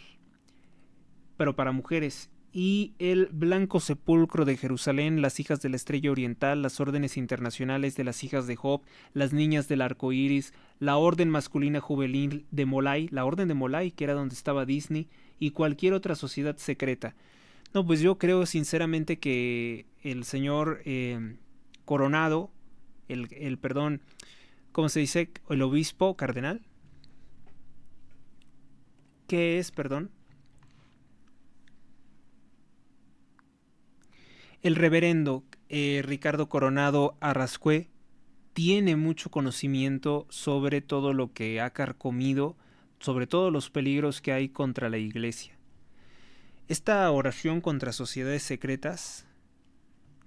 S1: pero para mujeres, y el Blanco Sepulcro de Jerusalén, las Hijas de la Estrella Oriental, las Órdenes Internacionales de las Hijas de Job, las Niñas del Arco Iris, la Orden Masculina Juvenil de Molay, la Orden de Molay, que era donde estaba Disney, y cualquier otra sociedad secreta. No, pues yo creo sinceramente que el señor Coronado, ¿cómo se dice? El obispo cardenal. ¿Qué es, perdón? El reverendo Ricardo Coronado Arrascue tiene mucho conocimiento sobre todo lo que ha carcomido, sobre todos los peligros que hay contra la Iglesia. Esta oración contra sociedades secretas,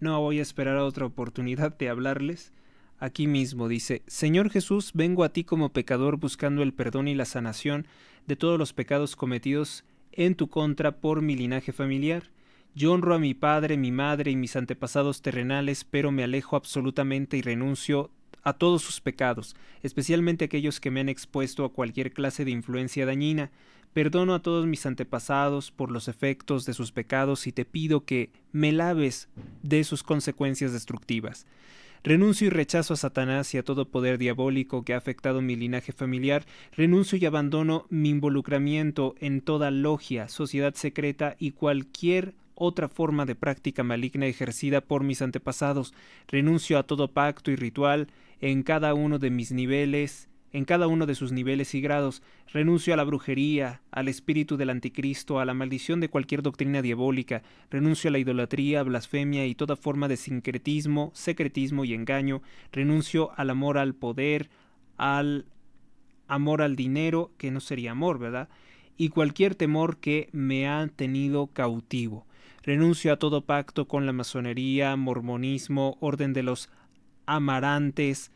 S1: no voy a esperar a otra oportunidad de hablarles. Aquí mismo dice: Señor Jesús, vengo a ti como pecador buscando el perdón y la sanación de todos los pecados cometidos en tu contra por mi linaje familiar. Yo honro a mi padre, mi madre y mis antepasados terrenales, pero me alejo absolutamente y renuncio a todos sus pecados, especialmente aquellos que me han expuesto a cualquier clase de influencia dañina. Perdono a todos mis antepasados por los efectos de sus pecados y te pido que me laves de sus consecuencias destructivas. Renuncio y rechazo a Satanás y a todo poder diabólico que ha afectado mi linaje familiar. Renuncio y abandono mi involucramiento en toda logia, sociedad secreta y cualquier otra forma de práctica maligna ejercida por mis antepasados. Renuncio a todo pacto y ritual en cada uno de sus niveles y grados. Renuncio a la brujería, al espíritu del anticristo, a la maldición de cualquier doctrina diabólica. Renuncio a la idolatría, blasfemia y toda forma de sincretismo, secretismo y engaño. Renuncio al amor al poder, al amor al dinero, que no sería amor, ¿verdad? Y cualquier temor que me ha tenido cautivo. Renuncio a todo pacto con la masonería, mormonismo, orden de los amarantes,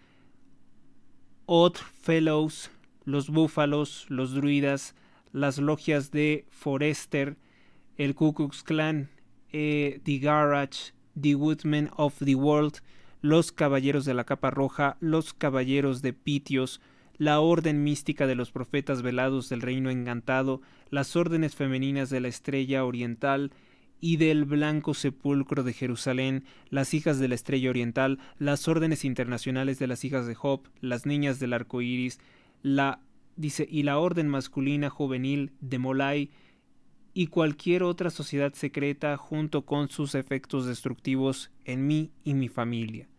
S1: Odd Fellows, los búfalos, los druidas, las logias de Forester, el Ku Klux Klan, The Garage, The Woodmen of the World, los Caballeros de la Capa Roja, los Caballeros de Pitios, la Orden Mística de los Profetas Velados del Reino Encantado, las Órdenes Femeninas de la Estrella Oriental y del Blanco Sepulcro de Jerusalén, las hijas de la Estrella Oriental, las órdenes internacionales de las hijas de Job, las niñas del arco iris, y la orden masculina juvenil de Molai, y cualquier otra sociedad secreta junto con sus efectos destructivos en mí y mi familia.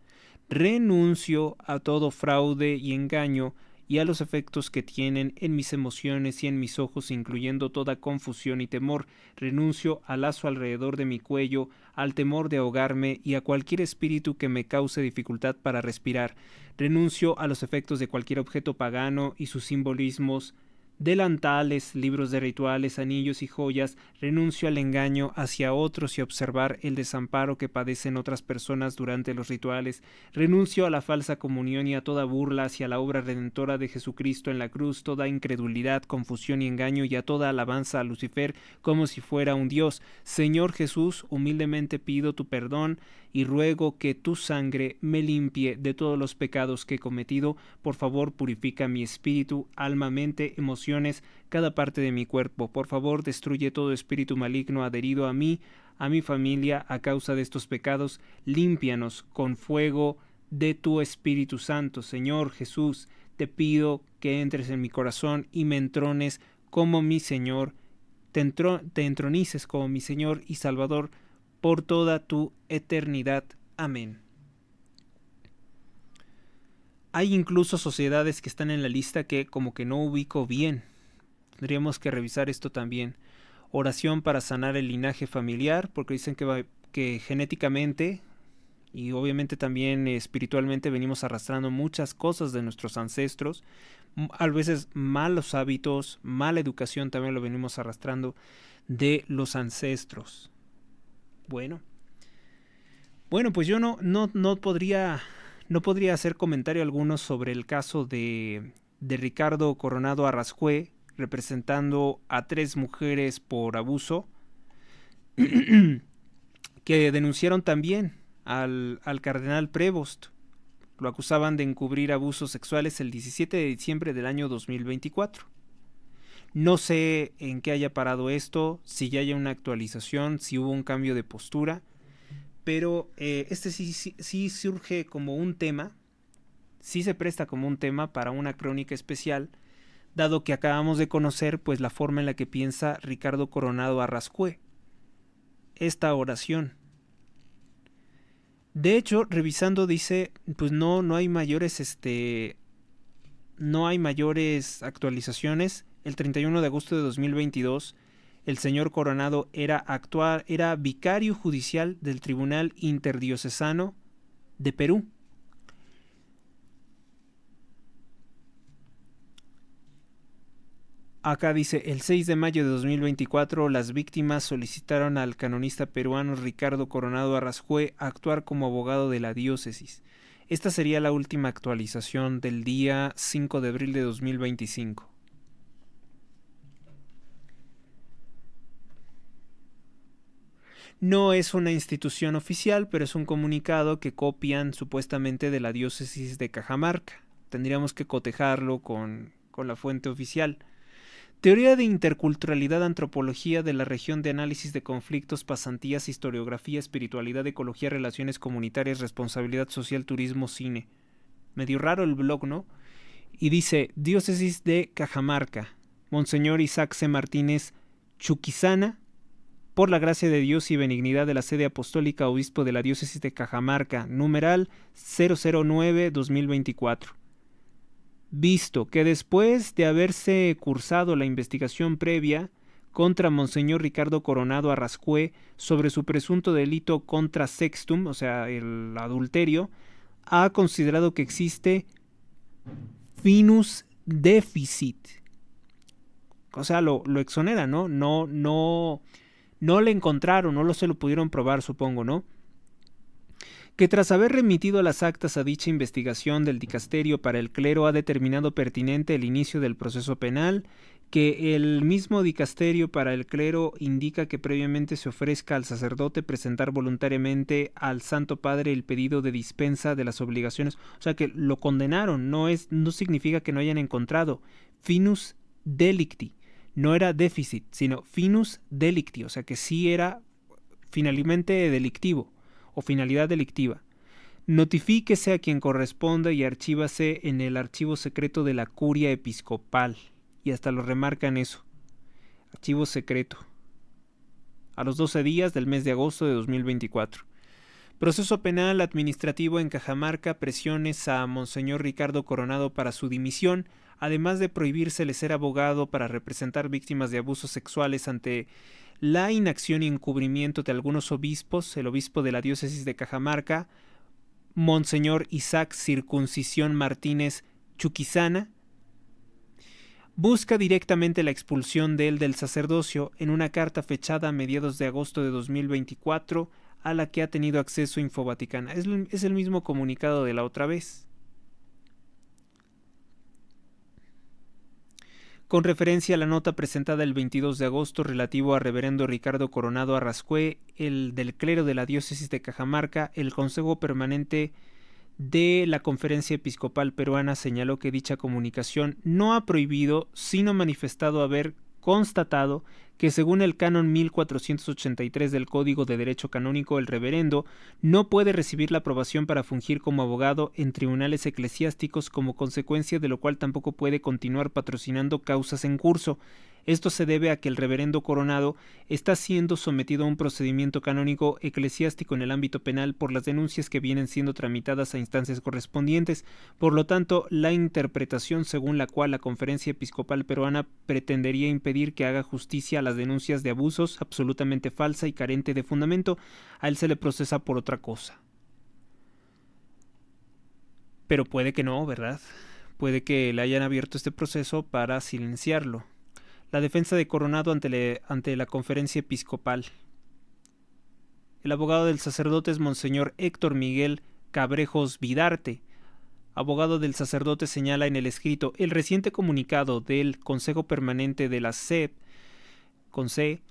S1: Renuncio a todo fraude y engaño y a los efectos que tienen en mis emociones y en mis ojos, incluyendo toda confusión y temor. Renuncio al lazo alrededor de mi cuello, al temor de ahogarme y a cualquier espíritu que me cause dificultad para respirar. Renuncio a los efectos de cualquier objeto pagano y sus simbolismos, delantales, libros de rituales, anillos y joyas. Renuncio al engaño hacia otros y a observar el desamparo que padecen otras personas durante los rituales. Renuncio a la falsa comunión y a toda burla hacia la obra redentora de Jesucristo en la cruz, toda incredulidad, confusión y engaño, y a toda alabanza a Lucifer como si fuera un dios. Señor Jesús, humildemente pido tu perdón y ruego que tu sangre me limpie de todos los pecados que he cometido. Por favor, purifica mi espíritu, alma, mente, emociones, cada parte de mi cuerpo. Por favor, destruye todo espíritu maligno adherido a mí, a mi familia, a causa de estos pecados. Límpianos con fuego de tu Espíritu Santo. Señor Jesús, te pido que entres en mi corazón y me entrones como mi Señor, te entronices como mi Señor y Salvador por toda tu eternidad. Amén. Hay incluso sociedades que están en la lista que como que no ubico bien. Tendríamos que revisar esto también. Oración para sanar el linaje familiar, porque dicen que genéticamente y obviamente también espiritualmente venimos arrastrando muchas cosas de nuestros ancestros. A veces malos hábitos, mala educación también lo venimos arrastrando de los ancestros. Bueno, pues yo no podría hacer comentario alguno sobre el caso de Ricardo Coronado Arrascue, representando a 3 mujeres por abuso, que denunciaron también al cardenal Prevost. Lo acusaban de encubrir abusos sexuales el 17 de diciembre del año 2024. No sé en qué haya parado esto, si ya haya una actualización, si hubo un cambio de postura, pero este sí surge como un tema, sí se presta como un tema para una crónica especial, dado que acabamos de conocer pues la forma en la que piensa Ricardo Coronado Arrascue. Esta oración. De hecho, revisando dice, pues no hay mayores actualizaciones. El 31 de agosto de 2022, el señor Coronado era vicario judicial del Tribunal Interdiocesano de Perú. Acá dice, el 6 de mayo de 2024, las víctimas solicitaron al canonista peruano Ricardo Coronado Arrascue actuar como abogado de la diócesis. Esta sería la última actualización del día 5 de abril de 2025. No es una institución oficial, pero es un comunicado que copian supuestamente de la diócesis de Cajamarca. Tendríamos que cotejarlo con la fuente oficial. Teoría de interculturalidad, antropología de la región de análisis de conflictos, pasantías, historiografía, espiritualidad, ecología, relaciones comunitarias, responsabilidad social, turismo, cine. Medio raro el blog, ¿no? Y dice, diócesis de Cajamarca, Monseñor Isaac C. Martínez Chuquizana, por la gracia de Dios y benignidad de la sede apostólica, obispo de la diócesis de Cajamarca, numeral 009-2024. Visto que después de haberse cursado la investigación previa contra Monseñor Ricardo Coronado Arrascue sobre su presunto delito contra sextum, o sea, el adulterio, ha considerado que existe finus deficit. O sea, lo exonera, ¿no? No le encontraron, no se lo pudieron probar, supongo, ¿no? Que tras haber remitido las actas a dicha investigación del dicasterio para el clero ha determinado pertinente el inicio del proceso penal, que el mismo dicasterio para el clero indica que previamente se ofrezca al sacerdote presentar voluntariamente al Santo Padre el pedido de dispensa de las obligaciones. O sea que lo condenaron, no significa que no hayan encontrado. Finus delicti, no era déficit, sino finus delicti, o sea que sí era finalmente delictivo o finalidad delictiva. Notifíquese a quien corresponda y archívase en el archivo secreto de la curia episcopal. Y hasta lo remarcan eso. Archivo secreto. A los 12 días del mes de agosto de 2024. Proceso penal administrativo en Cajamarca, presiones a Monseñor Ricardo Coronado para su dimisión, además de prohibírsele ser abogado para representar víctimas de abusos sexuales ante la inacción y encubrimiento de algunos obispos, el obispo de la diócesis de Cajamarca, Monseñor Isaac Circuncisión Martínez Chuquizana, busca directamente la expulsión de él del sacerdocio en una carta fechada a mediados de agosto de 2024 a la que ha tenido acceso Infovaticana. Es el mismo comunicado de la otra vez. Con referencia a la nota presentada el 22 de agosto relativo a reverendo Ricardo Coronado Arrascue, el del clero de la diócesis de Cajamarca, el Consejo Permanente de la Conferencia Episcopal Peruana señaló que dicha comunicación no ha prohibido, sino manifestado haber constatado que según el canon 1483 del Código de Derecho Canónico, el reverendo no puede recibir la aprobación para fungir como abogado en tribunales eclesiásticos, como consecuencia de lo cual tampoco puede continuar patrocinando causas en curso. Esto se debe a que el reverendo Coronado está siendo sometido a un procedimiento canónico eclesiástico en el ámbito penal por las denuncias que vienen siendo tramitadas a instancias correspondientes. Por lo tanto, la interpretación según la cual la Conferencia Episcopal Peruana pretendería impedir que haga justicia a las denuncias de abusos, absolutamente falsa y carente de fundamento, a él se le procesa por otra cosa. Pero puede que no, ¿verdad? Puede que le hayan abierto este proceso para silenciarlo. La defensa de Coronado ante la Conferencia Episcopal. El abogado del sacerdote es Monseñor Héctor Miguel Cabrejos Vidarte. Abogado del sacerdote señala en el escrito: el reciente comunicado del Consejo Permanente de la SEP, con C,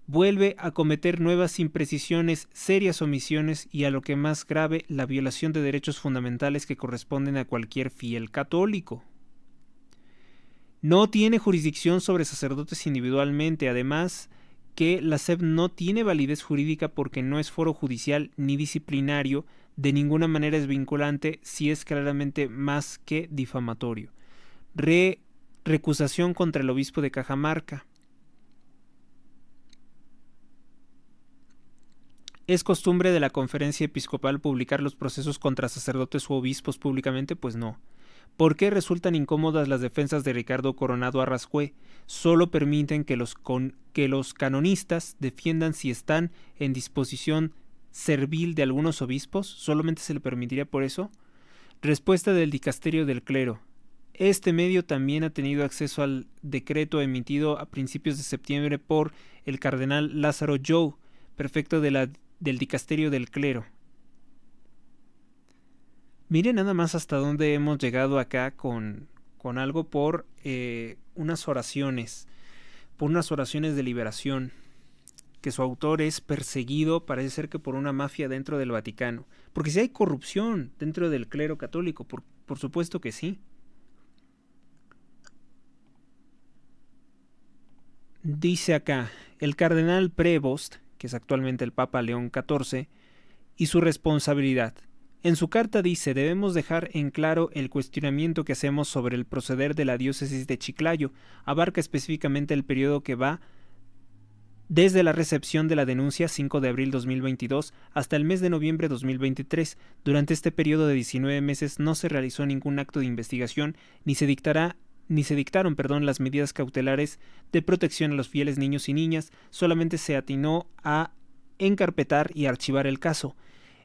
S1: vuelve a cometer nuevas imprecisiones, serias omisiones y, a lo que más grave, la violación de derechos fundamentales que corresponden a cualquier fiel católico. No tiene jurisdicción sobre sacerdotes individualmente, además que la SEP no tiene validez jurídica porque no es foro judicial ni disciplinario, de ninguna manera es vinculante, si es claramente más que difamatorio. Recusación contra el obispo de Cajamarca. ¿Es costumbre de la Conferencia Episcopal publicar los procesos contra sacerdotes u obispos públicamente? Pues no. ¿Por qué resultan incómodas las defensas de Ricardo Coronado Arrascue? Solo permiten que los canonistas defiendan si están en disposición servil de algunos obispos. ¿Solamente se le permitiría por eso? Respuesta del Dicasterio del Clero. Este medio también ha tenido acceso al decreto emitido a principios de septiembre por el cardenal Lázaro Jou, prefecto del Dicasterio del Clero. Miren nada más hasta dónde hemos llegado acá con algo por unas oraciones de liberación, que su autor es perseguido, parece ser que por una mafia dentro del Vaticano. Porque si hay corrupción dentro del clero católico, por supuesto que sí. Dice acá, el cardenal Prevost, que es actualmente el Papa León XIV, y su responsabilidad. En su carta dice: debemos dejar en claro el cuestionamiento que hacemos sobre el proceder de la diócesis de Chiclayo. Abarca específicamente el periodo que va desde la recepción de la denuncia 5 de abril 2022 hasta el mes de noviembre 2023. Durante este periodo de 19 meses no se realizó ningún acto de investigación ni se dictaron las medidas cautelares de protección a los fieles niños y niñas. Solamente se atinó a encarpetar y archivar el caso.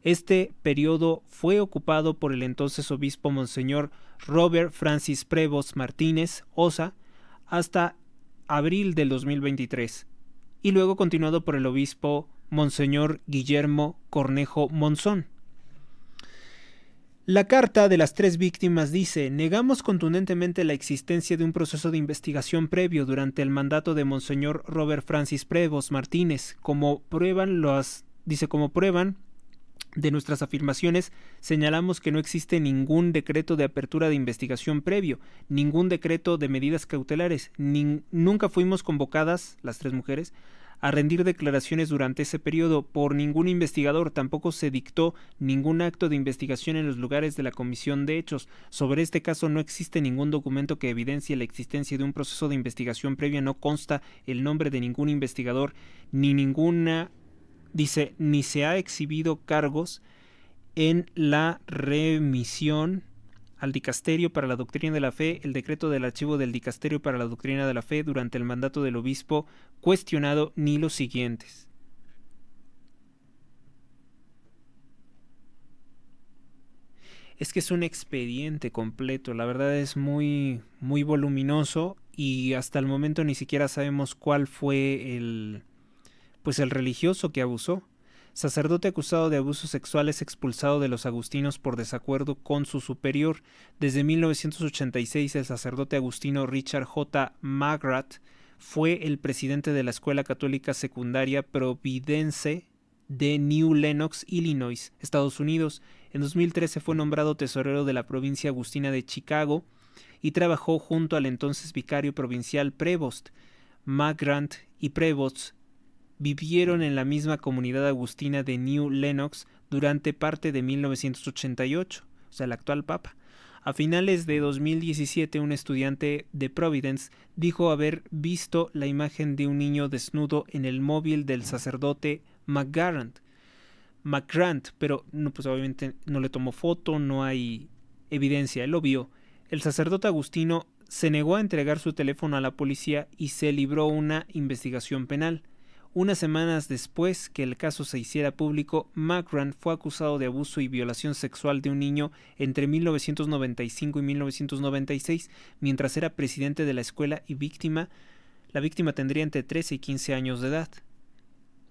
S1: Este periodo fue ocupado por el entonces obispo Monseñor Robert Francis Prevost Martínez Osa hasta abril del 2023 y luego continuado por el obispo Monseñor Guillermo Cornejo Monzón. La carta de las tres víctimas dice: negamos contundentemente la existencia de un proceso de investigación previo durante el mandato de Monseñor Robert Francis Prevost Martínez. Como prueban de nuestras afirmaciones, señalamos que no existe ningún decreto de apertura de investigación previo, ningún decreto de medidas cautelares, nunca fuimos convocadas, las tres mujeres, a rendir declaraciones durante ese periodo por ningún investigador. Tampoco se dictó ningún acto de investigación en los lugares de la comisión de hechos. Sobre este caso no existe ningún documento que evidencie la existencia de un proceso de investigación previa. No consta el nombre de ningún investigador ni se ha exhibido cargos en la remisión al Dicasterio para la Doctrina de la Fe, el decreto del archivo del Dicasterio para la Doctrina de la Fe durante el mandato del obispo cuestionado, ni los siguientes. Es que es un expediente completo, la verdad es muy voluminoso y hasta el momento ni siquiera sabemos cuál fue el religioso que abusó. Sacerdote acusado de abusos sexuales expulsado de los agustinos por desacuerdo con su superior. Desde 1986 el sacerdote agustino Richard J. McGrath fue el presidente de la Escuela Católica Secundaria Providence de New Lenox, Illinois, Estados Unidos. En 2013 fue nombrado tesorero de la provincia agustina de Chicago y trabajó junto al entonces vicario provincial Prevost. McGrath y Prevost vivieron en la misma comunidad agustina de New Lenox durante parte de 1988, o sea, el actual papa. A finales de 2017, un estudiante de Providence dijo haber visto la imagen de un niño desnudo en el móvil del sacerdote McGrath, pero no, pues obviamente no le tomó foto, no hay evidencia, él lo vio. El sacerdote agustino se negó a entregar su teléfono a la policía y se libró una investigación penal. Unas semanas después que el caso se hiciera público, McGrath fue acusado de abuso y violación sexual de un niño entre 1995 y 1996, mientras era presidente de la escuela y la víctima tendría entre 13 y 15 años de edad.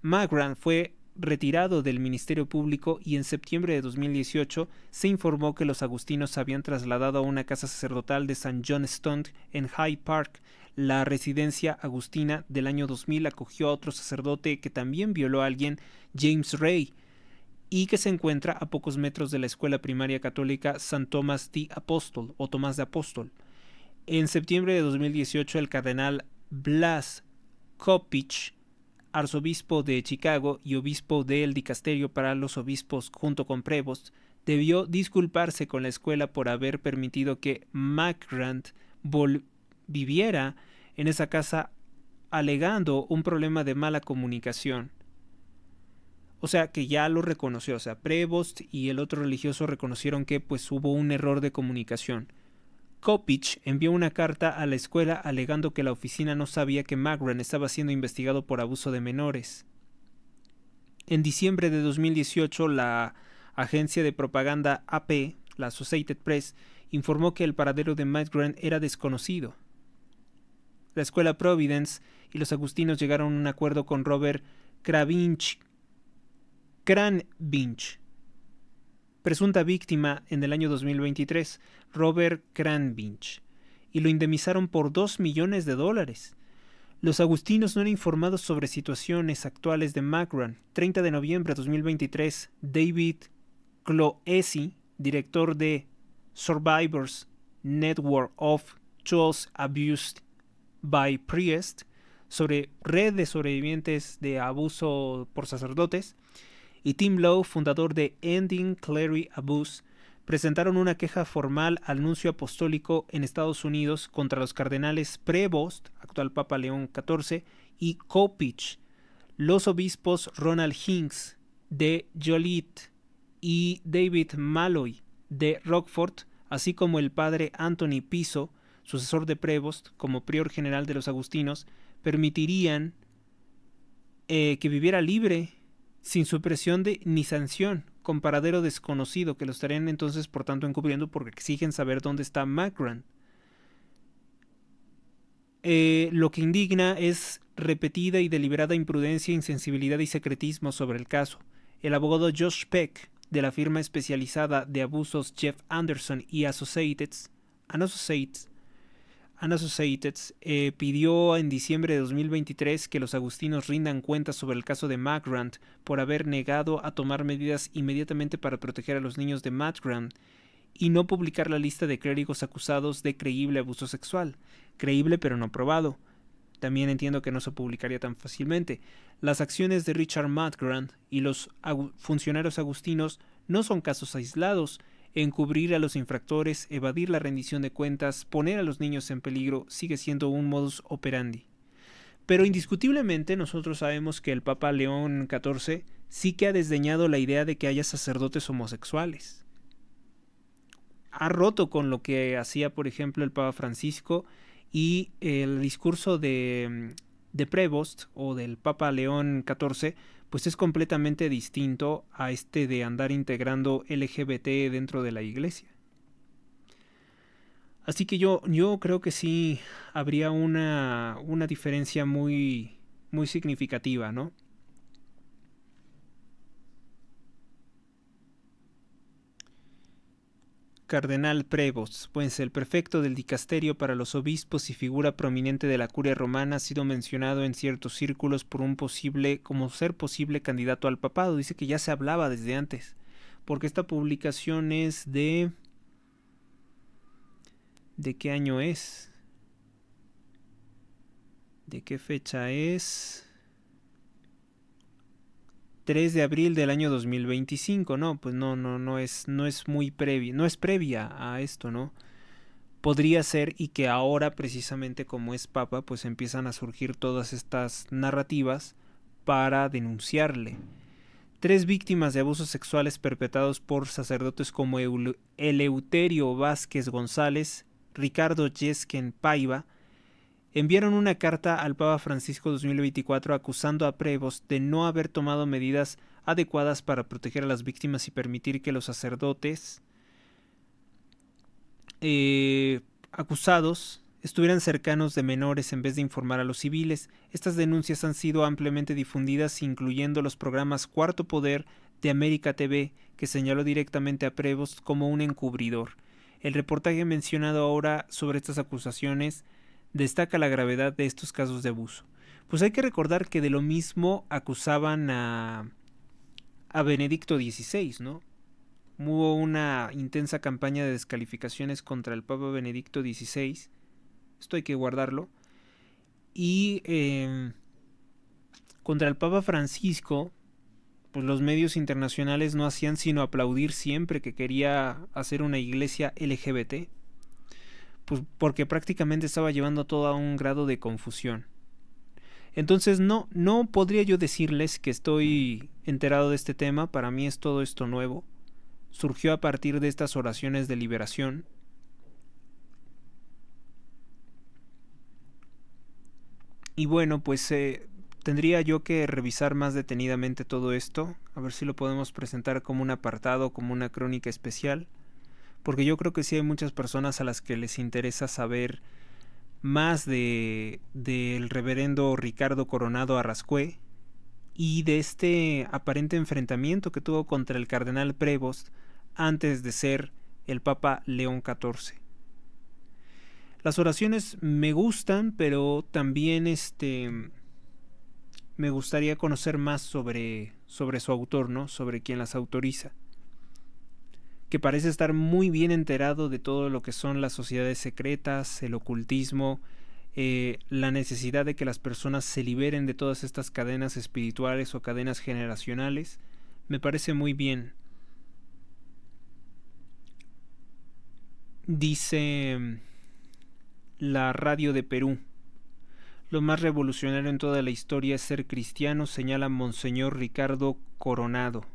S1: McGrath fue retirado del Ministerio Público y en septiembre de 2018 se informó que los agustinos se habían trasladado a una casa sacerdotal de St. John Stone en Hyde Park. La residencia agustina del año 2000 acogió a otro sacerdote que también violó a alguien, James Ray, y que se encuentra a pocos metros de la escuela primaria católica St. Thomas the Apostle o Tomás de Apóstol. En septiembre de 2018 el cardenal Blas Kopich, arzobispo de Chicago y obispo del Dicasterio para los obispos junto con Prevost, debió disculparse con la escuela por haber permitido que McGrath viviera en esa casa alegando un problema de mala comunicación. O sea, que ya lo reconoció, o sea, Prevost y el otro religioso reconocieron que pues hubo un error de comunicación. Kopich envió una carta a la escuela alegando que la oficina no sabía que McGrath estaba siendo investigado por abuso de menores. En diciembre de 2018, la agencia de propaganda AP, la Associated Press, informó que el paradero de McGrath era desconocido. La escuela Providence y los agustinos llegaron a un acuerdo con Robert Cranbinch, presunta víctima en el año 2023, Robert Cranbinch, y lo indemnizaron por $2 millones. Los agustinos no eran informados sobre situaciones actuales de McGrath. 30 de noviembre de 2023, David Cloesi, director de Survivors Network of Children Abused by Priests, sobre red de sobrevivientes de abuso por sacerdotes, y Tim Lowe, fundador de Ending Clerical Abuse, presentaron una queja formal al nuncio apostólico en Estados Unidos contra los cardenales Prevost, actual Papa León XIV, y Kopich. Los obispos Ronald Hinks de Joliet y David Malloy de Rockford, así como el padre Anthony Piso, sucesor de Prevost como prior general de los agustinos, permitirían que viviera libre, sin supresión ni sanción, con paradero desconocido, que lo estarían entonces por tanto encubriendo porque exigen saber dónde está McGrath. Lo que indigna es repetida y deliberada imprudencia, insensibilidad y secretismo sobre el caso. El abogado Josh Peck, de la firma especializada de abusos Jeff Anderson y Associates, pidió en diciembre de 2023 que los agustinos rindan cuentas sobre el caso de McGrath por haber negado a tomar medidas inmediatamente para proteger a los niños de McGrath y no publicar la lista de clérigos acusados de creíble abuso sexual. Creíble pero no probado. también entiendo que no se publicaría tan fácilmente. Las acciones de Richard Mudgrant y los funcionarios agustinos no son casos aislados. Encubrir a los infractores, evadir la rendición de cuentas, poner a los niños en peligro sigue siendo un modus operandi. Pero indiscutiblemente nosotros sabemos que el Papa León XIV sí que ha desdeñado la idea de que haya sacerdotes homosexuales. Ha roto con lo que hacía, por ejemplo, el Papa Francisco, y el discurso de Prevost o del Papa León XIV pues es completamente distinto a este de andar integrando LGBT dentro de la iglesia. Así que yo creo que sí habría una diferencia muy, muy significativa, ¿no? Cardenal Prevost, pues el prefecto del dicasterio para los obispos y figura prominente de la curia romana, ha sido mencionado en ciertos círculos por como ser posible candidato al papado. Dice que ya se hablaba desde antes, porque esta publicación es ¿de qué año es? ¿De qué fecha es? 3 de abril del año 2025, ¿no? Pues no es muy previa, no es previa a esto, ¿no? Podría ser, y que ahora precisamente como es papa, pues empiezan a surgir todas estas narrativas para denunciarle. 3 víctimas de abusos sexuales perpetrados por sacerdotes como Eleuterio Vázquez González, Ricardo Yesquen Paiva, enviaron una carta al Papa Francisco 2024 acusando a Prevost de no haber tomado medidas adecuadas para proteger a las víctimas y permitir que los sacerdotes acusados estuvieran cercanos de menores en vez de informar a los civiles. Estas denuncias han sido ampliamente difundidas, incluyendo los programas Cuarto Poder de América TV, que señaló directamente a Prevost como un encubridor. El reportaje mencionado ahora sobre estas acusaciones destaca la gravedad de estos casos de abuso. Pues hay que recordar que de lo mismo acusaban a Benedicto XVI, ¿no? Hubo una intensa campaña de descalificaciones contra el Papa Benedicto XVI. Esto hay que guardarlo. Y contra el Papa Francisco, pues los medios internacionales no hacían sino aplaudir siempre que quería hacer una iglesia LGBT. Pues porque prácticamente estaba llevando todo a un grado de confusión. Entonces no podría yo decirles que estoy enterado de este tema. Para mí es todo esto nuevo. Surgió a partir de estas oraciones de liberación. Y bueno, pues tendría yo que revisar más detenidamente todo esto, a ver si lo podemos presentar como un apartado, como una crónica especial, porque yo creo que sí hay muchas personas a las que les interesa saber más del reverendo Ricardo Coronado Arrascué y de este aparente enfrentamiento que tuvo contra el cardenal Prevost antes de ser el Papa León XIV. Las oraciones me gustan, pero también me gustaría conocer más sobre su autor, ¿no? Sobre quien las autoriza, que parece estar muy bien enterado de todo lo que son las sociedades secretas, el ocultismo, la necesidad de que las personas se liberen de todas estas cadenas espirituales o cadenas generacionales. Me parece muy bien. Dice la radio de Perú: lo más revolucionario en toda la historia es ser cristiano, señala Monseñor Ricardo Coronado.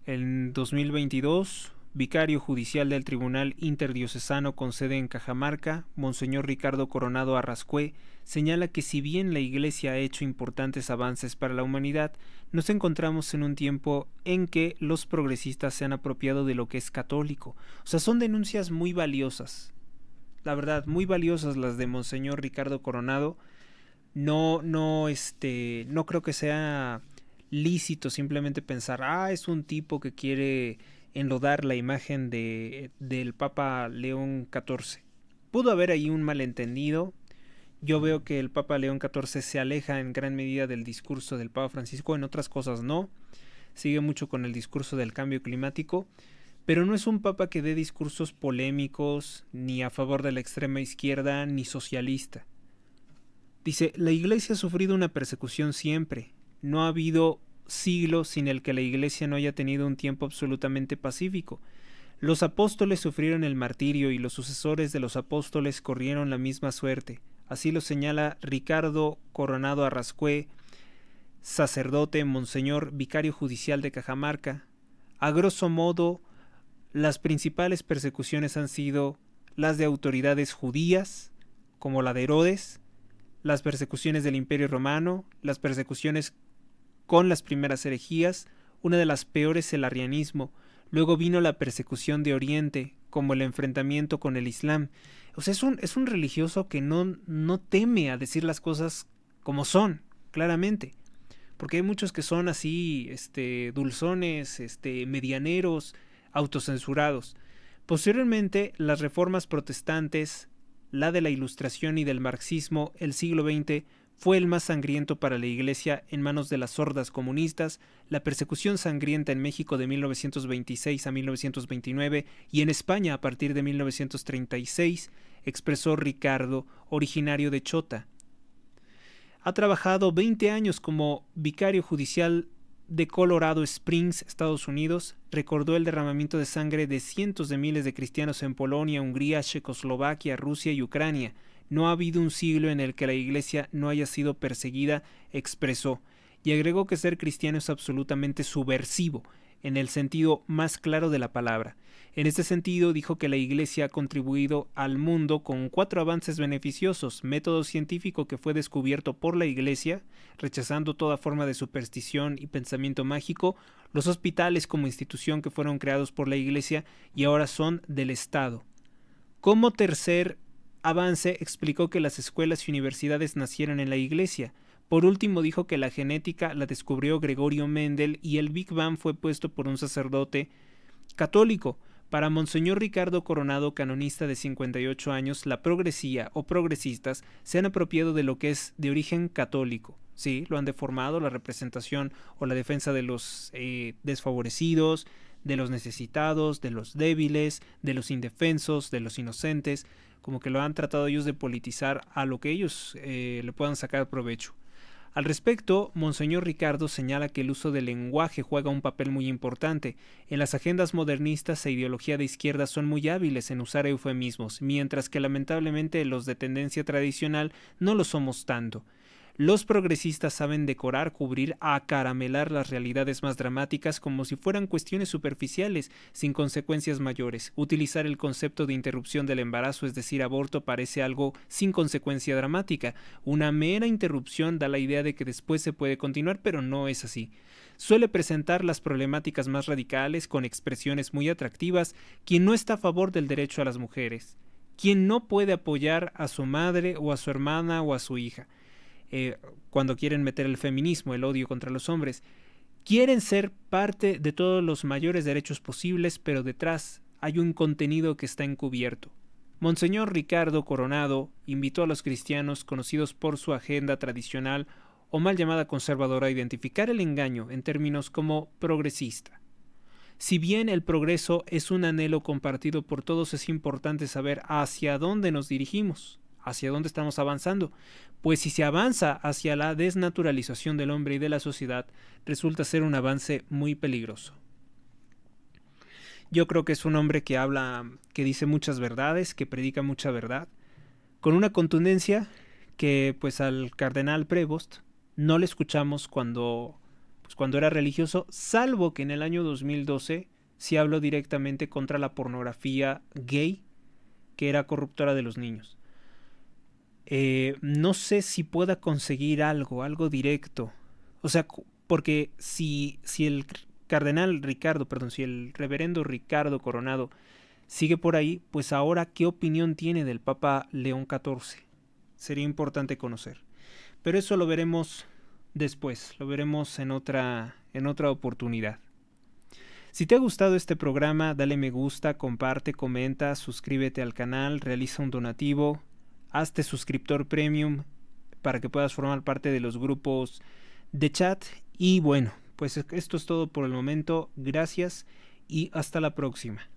S1: En 2022, vicario judicial del Tribunal Interdiocesano con sede en Cajamarca, Monseñor Ricardo Coronado Arrascué, señala que si bien la Iglesia ha hecho importantes avances para la humanidad, nos encontramos en un tiempo en que los progresistas se han apropiado de lo que es católico. O sea, son denuncias muy valiosas. La verdad, muy valiosas las de Monseñor Ricardo Coronado. No creo que sea lícito simplemente pensar, es un tipo que quiere enlodar la imagen del Papa León XIV. Pudo haber ahí un malentendido. Yo veo que el Papa León XIV se aleja en gran medida del discurso del Papa Francisco, en otras cosas no. Sigue mucho con el discurso del cambio climático, pero no es un papa que dé discursos polémicos, ni a favor de la extrema izquierda, ni socialista. Dice, la Iglesia ha sufrido una persecución siempre. No ha habido siglo sin el que la Iglesia no haya tenido un tiempo absolutamente pacífico. Los apóstoles sufrieron el martirio y los sucesores de los apóstoles corrieron la misma suerte. Así lo señala Ricardo Coronado Arrascue, sacerdote, monseñor, vicario judicial de Cajamarca. A grosso modo, las principales persecuciones han sido las de autoridades judías, como la de Herodes, las persecuciones del Imperio Romano, las persecuciones con las primeras herejías, una de las peores el arrianismo. Luego vino la persecución de Oriente, como el enfrentamiento con el Islam. O sea, es un religioso que no teme a decir las cosas como son, claramente. Porque hay muchos que son así, dulzones, medianeros, autocensurados. Posteriormente, las reformas protestantes, la de la Ilustración y del marxismo, el siglo XX, fue el más sangriento para la Iglesia en manos de las hordas comunistas, la persecución sangrienta en México de 1926 a 1929 y en España a partir de 1936, expresó Ricardo, originario de Chota. Ha trabajado 20 años como vicario judicial de Colorado Springs, Estados Unidos. Recordó el derramamiento de sangre de cientos de miles de cristianos en Polonia, Hungría, Checoslovaquia, Rusia y Ucrania. No ha habido un siglo en el que la Iglesia no haya sido perseguida, expresó, y agregó que ser cristiano es absolutamente subversivo, en el sentido más claro de la palabra. En este sentido, dijo que la Iglesia ha contribuido al mundo con 4 avances beneficiosos: método científico que fue descubierto por la Iglesia, rechazando toda forma de superstición y pensamiento mágico; los hospitales como institución que fueron creados por la Iglesia y ahora son del Estado. Como tercer avance, explicó que las escuelas y universidades nacieron en la Iglesia. Por último, dijo que la genética la descubrió Gregorio Mendel y el Big Bang fue puesto por un sacerdote católico. Para Monseñor Ricardo Coronado, canonista de 58 años, la progresía o progresistas se han apropiado de lo que es de origen católico. Sí, lo han deformado, la representación o la defensa de los desfavorecidos, de los necesitados, de los débiles, de los indefensos, de los inocentes, como que lo han tratado ellos de politizar a lo que ellos le puedan sacar provecho. Al respecto, Monseñor Ricardo señala que el uso del lenguaje juega un papel muy importante. En las agendas modernistas e ideología de izquierda son muy hábiles en usar eufemismos, mientras que lamentablemente los de tendencia tradicional no lo somos tanto. Los progresistas saben decorar, cubrir, acaramelar las realidades más dramáticas como si fueran cuestiones superficiales, sin consecuencias mayores. Utilizar el concepto de interrupción del embarazo, es decir, aborto, parece algo sin consecuencia dramática. Una mera interrupción da la idea de que después se puede continuar, pero no es así. Suele presentar las problemáticas más radicales con expresiones muy atractivas. Quien no está a favor del derecho a las mujeres, quien no puede apoyar a su madre o a su hermana o a su hija. Cuando quieren meter el feminismo, el odio contra los hombres, quieren ser parte de todos los mayores derechos posibles, pero detrás hay un contenido que está encubierto. Monseñor Ricardo Coronado invitó a los cristianos conocidos por su agenda tradicional o mal llamada conservadora a identificar el engaño en términos como progresista. Si bien el progreso es un anhelo compartido por todos, es importante saber hacia dónde nos dirigimos, hacia dónde estamos avanzando, pues si se avanza hacia la desnaturalización del hombre y de la sociedad, resulta ser un avance muy peligroso. Yo creo que es un hombre que habla, que dice muchas verdades, que predica mucha verdad, con una contundencia que pues al cardenal Prevost no le escuchamos cuando era religioso, salvo que en el año 2012 sí habló directamente contra la pornografía gay, que era corruptora de los niños. No sé si pueda conseguir algo directo. O sea, porque si el si el reverendo Ricardo Coronado sigue por ahí, pues ahora, ¿qué opinión tiene del Papa León XIV? Sería importante conocer. Pero eso lo veremos después, lo veremos en otra oportunidad. Si te ha gustado este programa, dale me gusta, comparte, comenta, suscríbete al canal, realiza un donativo, hazte suscriptor premium para que puedas formar parte de los grupos de chat. Y bueno, pues esto es todo por el momento. Gracias y hasta la próxima.